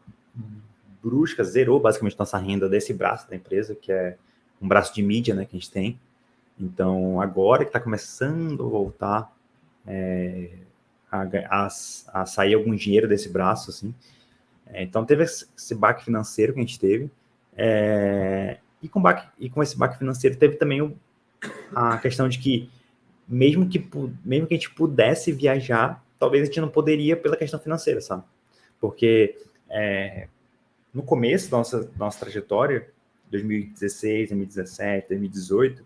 brusca, zerou basicamente nossa renda desse braço da empresa, que é um braço de mídia, né, que a gente tem. Então, agora que está começando a voltar a sair algum dinheiro desse braço, assim. Então, teve esse baque financeiro que a gente teve. E com esse baque financeiro, teve também a questão de que mesmo que a gente pudesse viajar, talvez a gente não poderia pela questão financeira, sabe? Porque no começo da nossa trajetória, 2016, 2017, 2018,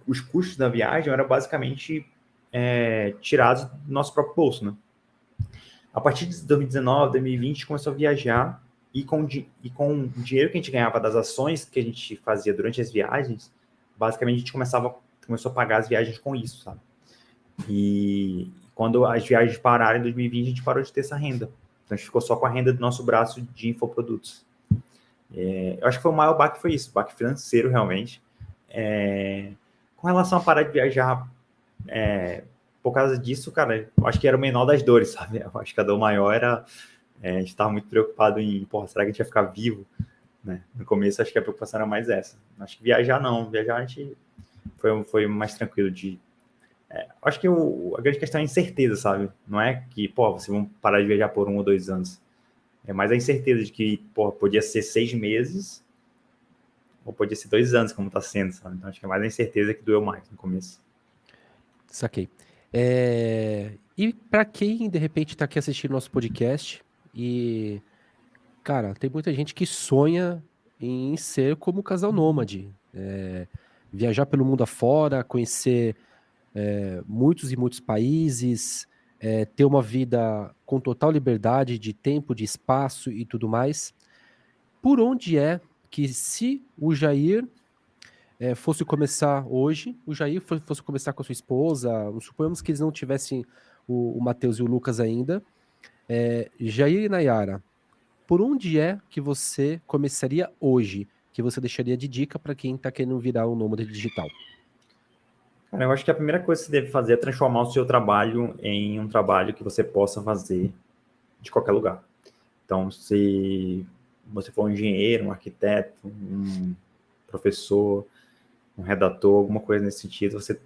os custos da viagem eram basicamente tirados do nosso próprio bolso, né? A partir de 2019, 2020, a gente começou a viajar e com o dinheiro que a gente ganhava das ações que a gente fazia durante as viagens, basicamente a gente começou a pagar as viagens com isso, sabe? E quando as viagens pararam em 2020, a gente parou de ter essa renda. Então a gente ficou só com a renda do nosso braço de infoprodutos. Eu acho que foi o maior baque, foi isso, baque financeiro realmente. Com relação a parar de viajar, por causa disso, cara, eu acho que era o menor das dores, sabe? Eu acho que a dor maior era a gente estava muito preocupado em, porra, será que a gente ia ficar vivo? Né? No começo, acho que a preocupação era mais essa. Acho que viajar não, viajar a gente foi mais tranquilo de... acho que a grande questão é a incerteza, sabe? Não é que, pô, vocês vão parar de viajar por 1 ou 2 anos. É mais a incerteza de que, pô, podia ser 6 meses ou podia ser 2 anos, como tá sendo, sabe? Então, acho que é mais a incerteza que doeu mais no começo. Saquei. E pra quem, de repente, tá aqui assistindo nosso podcast e, cara, tem muita gente que sonha em ser como o casal nômade, viajar pelo mundo afora, conhecer muitos e muitos países, ter uma vida com total liberdade de tempo, de espaço e tudo mais. Por onde é que se o Jair fosse começar hoje, o Jair fosse começar com a sua esposa, suponhamos que eles não tivessem o Matheus e o Lucas ainda, Jair e Nayara, por onde é que você começaria hoje, que você deixaria de dica para quem está querendo virar um nômade digital? Cara, eu acho que a primeira coisa que você deve fazer é transformar o seu trabalho em um trabalho que você possa fazer de qualquer lugar. Então, se você for um engenheiro, um arquiteto, um professor, um redator, alguma coisa nesse sentido, você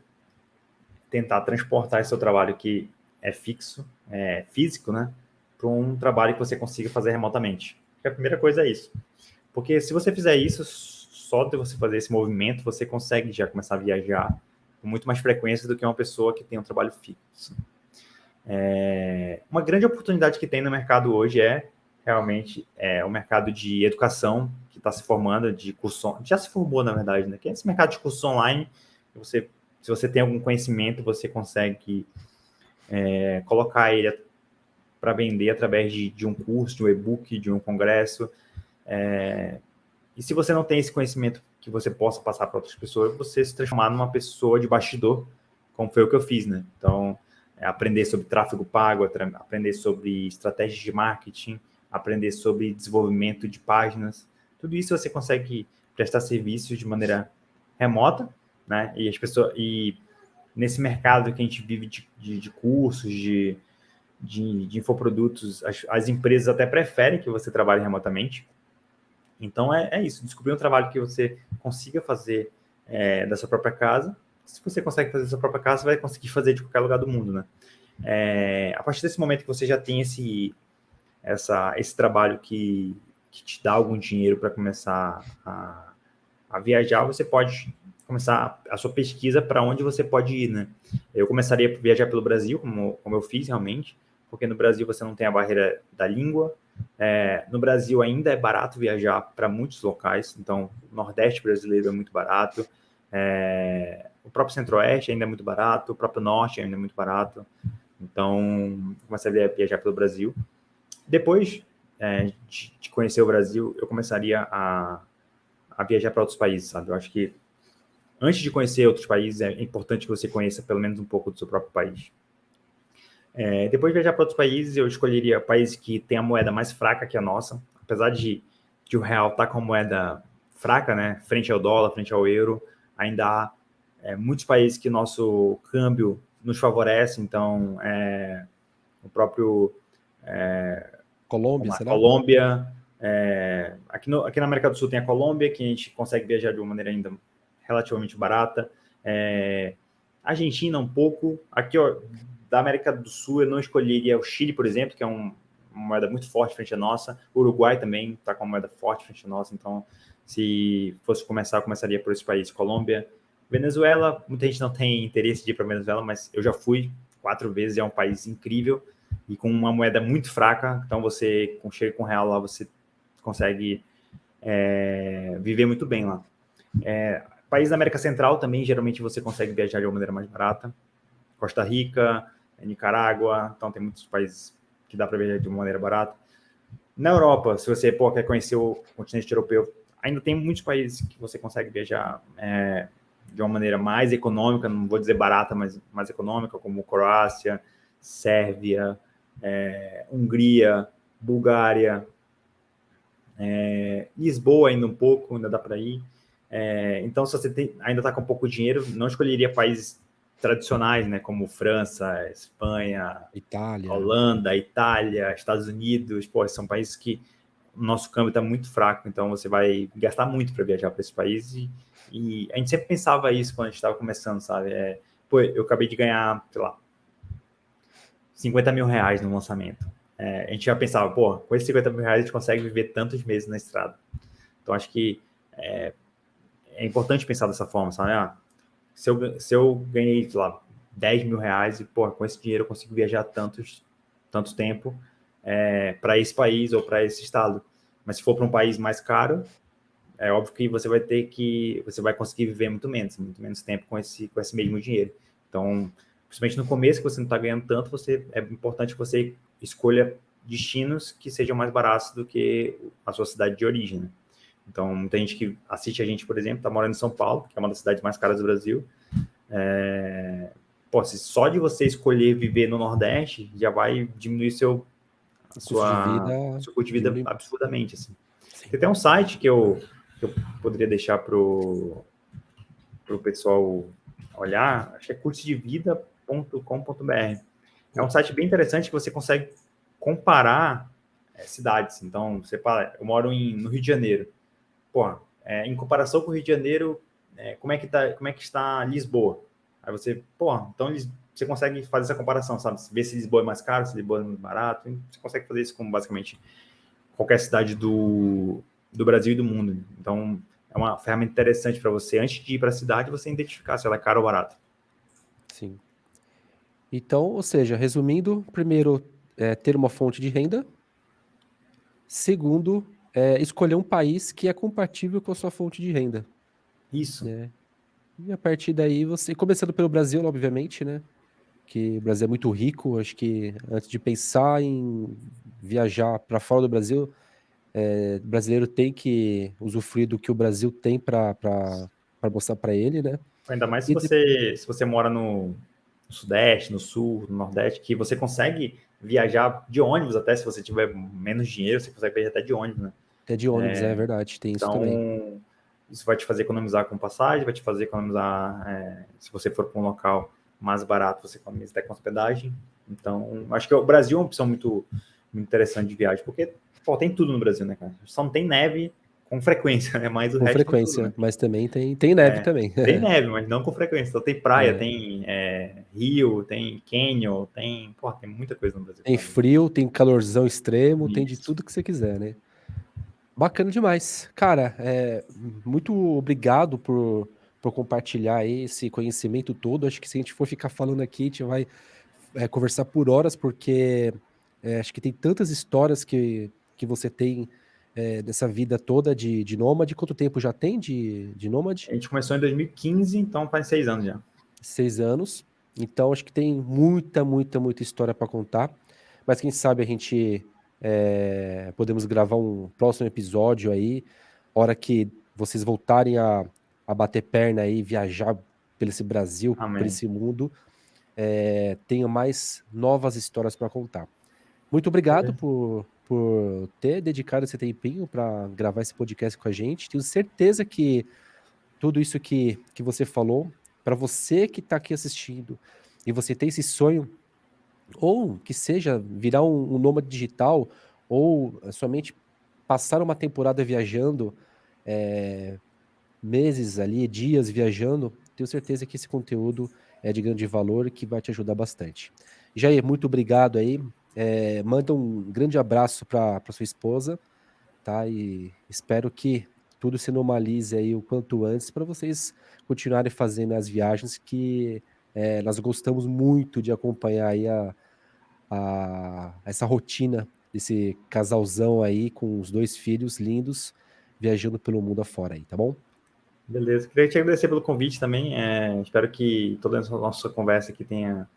tentar transportar esse seu trabalho que é fixo, físico, né, para um trabalho que você consiga fazer remotamente. A primeira coisa é isso. Porque se você fizer isso, só de você fazer esse movimento, você consegue já começar a viajar com muito mais frequência do que uma pessoa que tem um trabalho fixo. Uma grande oportunidade que tem no mercado hoje realmente o mercado de educação que está se formando, de curso, já se formou, na verdade, né? Que é esse mercado de curso online, se você tem algum conhecimento, você consegue colocar ele para vender através de um curso, de um e-book, de um congresso. E se você não tem esse conhecimento que você possa passar para outras pessoas, você se transformar numa pessoa de bastidor, como foi o que eu fiz, né? Então, aprender sobre tráfego pago, aprender sobre estratégias de marketing, aprender sobre desenvolvimento de páginas. Tudo isso você consegue prestar serviços de maneira remota, né? E as pessoas, e nesse mercado que a gente vive de cursos, de infoprodutos, as empresas até preferem que você trabalhe remotamente. Então, é isso. Descobrir um trabalho que você consiga fazer da sua própria casa. Se você consegue fazer da sua própria casa, você vai conseguir fazer de qualquer lugar do mundo, né? A partir desse momento que você já tem esse trabalho que te dá algum dinheiro para começar a viajar, você pode começar a sua pesquisa para onde você pode ir, né? Eu começaria a viajar pelo Brasil, como eu fiz realmente, porque no Brasil você não tem a barreira da língua. No Brasil ainda é barato viajar para muitos locais, então o Nordeste brasileiro é muito barato, o próprio Centro-Oeste ainda é muito barato, o próprio Norte ainda é muito barato, então começaria a viajar pelo Brasil. Depois de conhecer o Brasil, eu começaria a viajar para outros países, sabe? Eu acho que antes de conhecer outros países, é importante que você conheça pelo menos um pouco do seu próprio país. Depois de viajar para outros países, eu escolheria países que têm a moeda mais fraca que a nossa, apesar de o real estar com a moeda fraca, né, frente ao dólar, frente ao euro, ainda há muitos países que nosso câmbio nos favorece, então o próprio Colômbia, a será? Colômbia, aqui na América do Sul tem a Colômbia, que a gente consegue viajar de uma maneira ainda relativamente barata, Argentina um pouco, aqui ó, da América do Sul eu não escolheria o Chile, por exemplo, que é uma moeda muito forte frente à nossa, o Uruguai também está com uma moeda forte frente à nossa, então se fosse começar, eu começaria por esse país, Colômbia. Venezuela, muita gente não tem interesse de ir para Venezuela, mas eu já fui 4 vezes, é um país incrível e com uma moeda muito fraca, então você, com real lá, você consegue viver muito bem lá. País da América Central também, geralmente você consegue viajar de uma maneira mais barata. Costa Rica, Nicarágua, então tem muitos países que dá para viajar de uma maneira barata. Na Europa, se você quer conhecer o continente europeu, ainda tem muitos países que você consegue viajar de uma maneira mais econômica, não vou dizer barata, mas mais econômica, como Croácia, Sérvia, Hungria, Bulgária, Lisboa ainda um pouco, ainda dá para ir. Então, se você ainda está com pouco dinheiro, não escolheria países tradicionais, né, como França, Espanha, Itália. Holanda, Itália, Estados Unidos. Pô, são países que o nosso câmbio está muito fraco, então você vai gastar muito para viajar para esses países. E a gente sempre pensava isso quando a gente estava começando, sabe? Pô, eu acabei de ganhar, sei lá, 50 mil reais no lançamento. A gente já pensava, pô, com esses 50 mil reais a gente consegue viver tantos meses na estrada. Então, acho que é importante pensar dessa forma, sabe? Se eu ganhei, sei lá, 10 mil reais e, pô, com esse dinheiro eu consigo viajar tanto tempo para esse país ou para esse estado. Mas se for para um país mais caro, é óbvio que você vai conseguir viver muito menos tempo com esse mesmo dinheiro. Então, principalmente no começo, que você não está ganhando tanto, é importante que você escolha destinos que sejam mais baratos do que a sua cidade de origem, né? Então, muita gente que assiste a gente, por exemplo, está morando em São Paulo, que é uma das cidades mais caras do Brasil. Se só de você escolher viver no Nordeste, já vai diminuir seu Custo de vida custo de vida diminui. absurdamente. Assim. Sim. Tem até um site que eu poderia deixar para o pessoal olhar, acho que é cursodevida.com.br. É um site bem interessante que você consegue comparar cidades. Então, você fala, eu moro no Rio de Janeiro. Pô, em comparação com o Rio de Janeiro, como é que está Lisboa? Aí você, então você consegue fazer essa comparação, sabe? Ver se Lisboa é mais caro, se Lisboa é mais barato. Você consegue fazer isso com basicamente qualquer cidade do Brasil e do mundo. Então, é uma ferramenta interessante para você, antes de ir para a cidade, você identificar se ela é cara ou barata. Sim. Então, ou seja, resumindo, primeiro, ter uma fonte de renda. Segundo, escolher um país que é compatível com a sua fonte de renda, Isso. né? E a partir daí você, começando pelo Brasil, obviamente, né? que o Brasil é muito rico. Acho que antes de pensar em viajar para fora do Brasil, o brasileiro tem que usufruir do que o Brasil tem para mostrar para ele, né? Ainda mais E se você mora no Sudeste, no Sul, no Nordeste, que você consegue viajar de ônibus até, se você tiver menos dinheiro, você consegue viajar até de ônibus, né? até de ônibus, é verdade, tem isso também. Então, isso vai te fazer economizar com passagem, vai te fazer economizar, se você for para um local mais barato, você economiza até com hospedagem. Então, acho que o Brasil é uma opção muito, muito interessante de viagem, porque pô, tem tudo no Brasil, né, cara? Só não tem neve com frequência, né? Mas o Com resto tem tudo, frequência, né? mas também tem neve também. Tem neve, mas não com frequência. Então tem praia, É. tem rio, tem canyon, tem muita coisa no Brasil. Tem frio, tem calorzão extremo, tem de Isso. tudo que você quiser, né? Bacana demais. Cara, muito obrigado por compartilhar aí esse conhecimento todo. Acho que se a gente for ficar falando aqui, a gente vai conversar por horas, porque acho que tem tantas histórias que você tem dessa vida toda de nômade. Quanto tempo já tem de nômade? A gente começou em 2015, então faz 6 anos já. 6 anos. Então, acho que tem muita, muita, muita história para contar. Mas quem sabe a gente podemos gravar um próximo episódio aí, hora que vocês voltarem a bater perna aí, viajar pelo esse Brasil, por Amém. esse mundo, tenha mais novas histórias para contar. Muito obrigado por ter dedicado esse tempinho para gravar esse podcast com a gente. Tenho certeza que tudo isso que você falou, para você que está aqui assistindo e você tem esse sonho, ou que seja virar um nômade digital, ou somente passar uma temporada viajando, meses ali, dias viajando, tenho certeza que esse conteúdo é de grande valor e que vai te ajudar bastante. Jair, muito obrigado aí. Manda um grande abraço para sua esposa, tá? E espero que tudo se normalize aí o quanto antes para vocês continuarem fazendo as viagens que nós gostamos muito de acompanhar aí essa rotina desse casalzão aí com os 2 filhos lindos viajando pelo mundo afora aí, tá bom? Beleza. Queria te agradecer pelo convite também. Espero que toda essa nossa conversa aqui tenha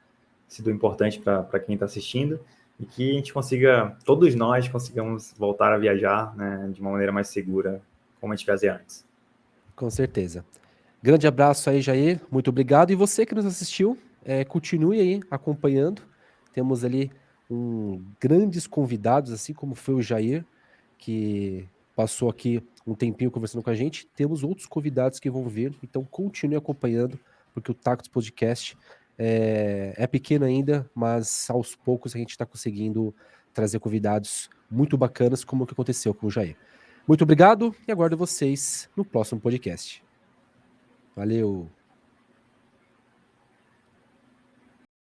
sido importante para quem está assistindo e que a gente consiga, todos nós consigamos voltar a viajar, né, de uma maneira mais segura, como a gente fazia antes. Com certeza. Grande abraço aí, Jair. Muito obrigado. E você que nos assistiu, continue aí acompanhando. Temos ali grandes convidados, assim como foi o Jair, que passou aqui um tempinho conversando com a gente. Temos outros convidados que vão vir, então continue acompanhando, porque o Tacos Podcast é pequeno ainda, mas aos poucos a gente está conseguindo trazer convidados muito bacanas, como o que aconteceu com o Jair. Muito obrigado e aguardo vocês no próximo podcast. Valeu!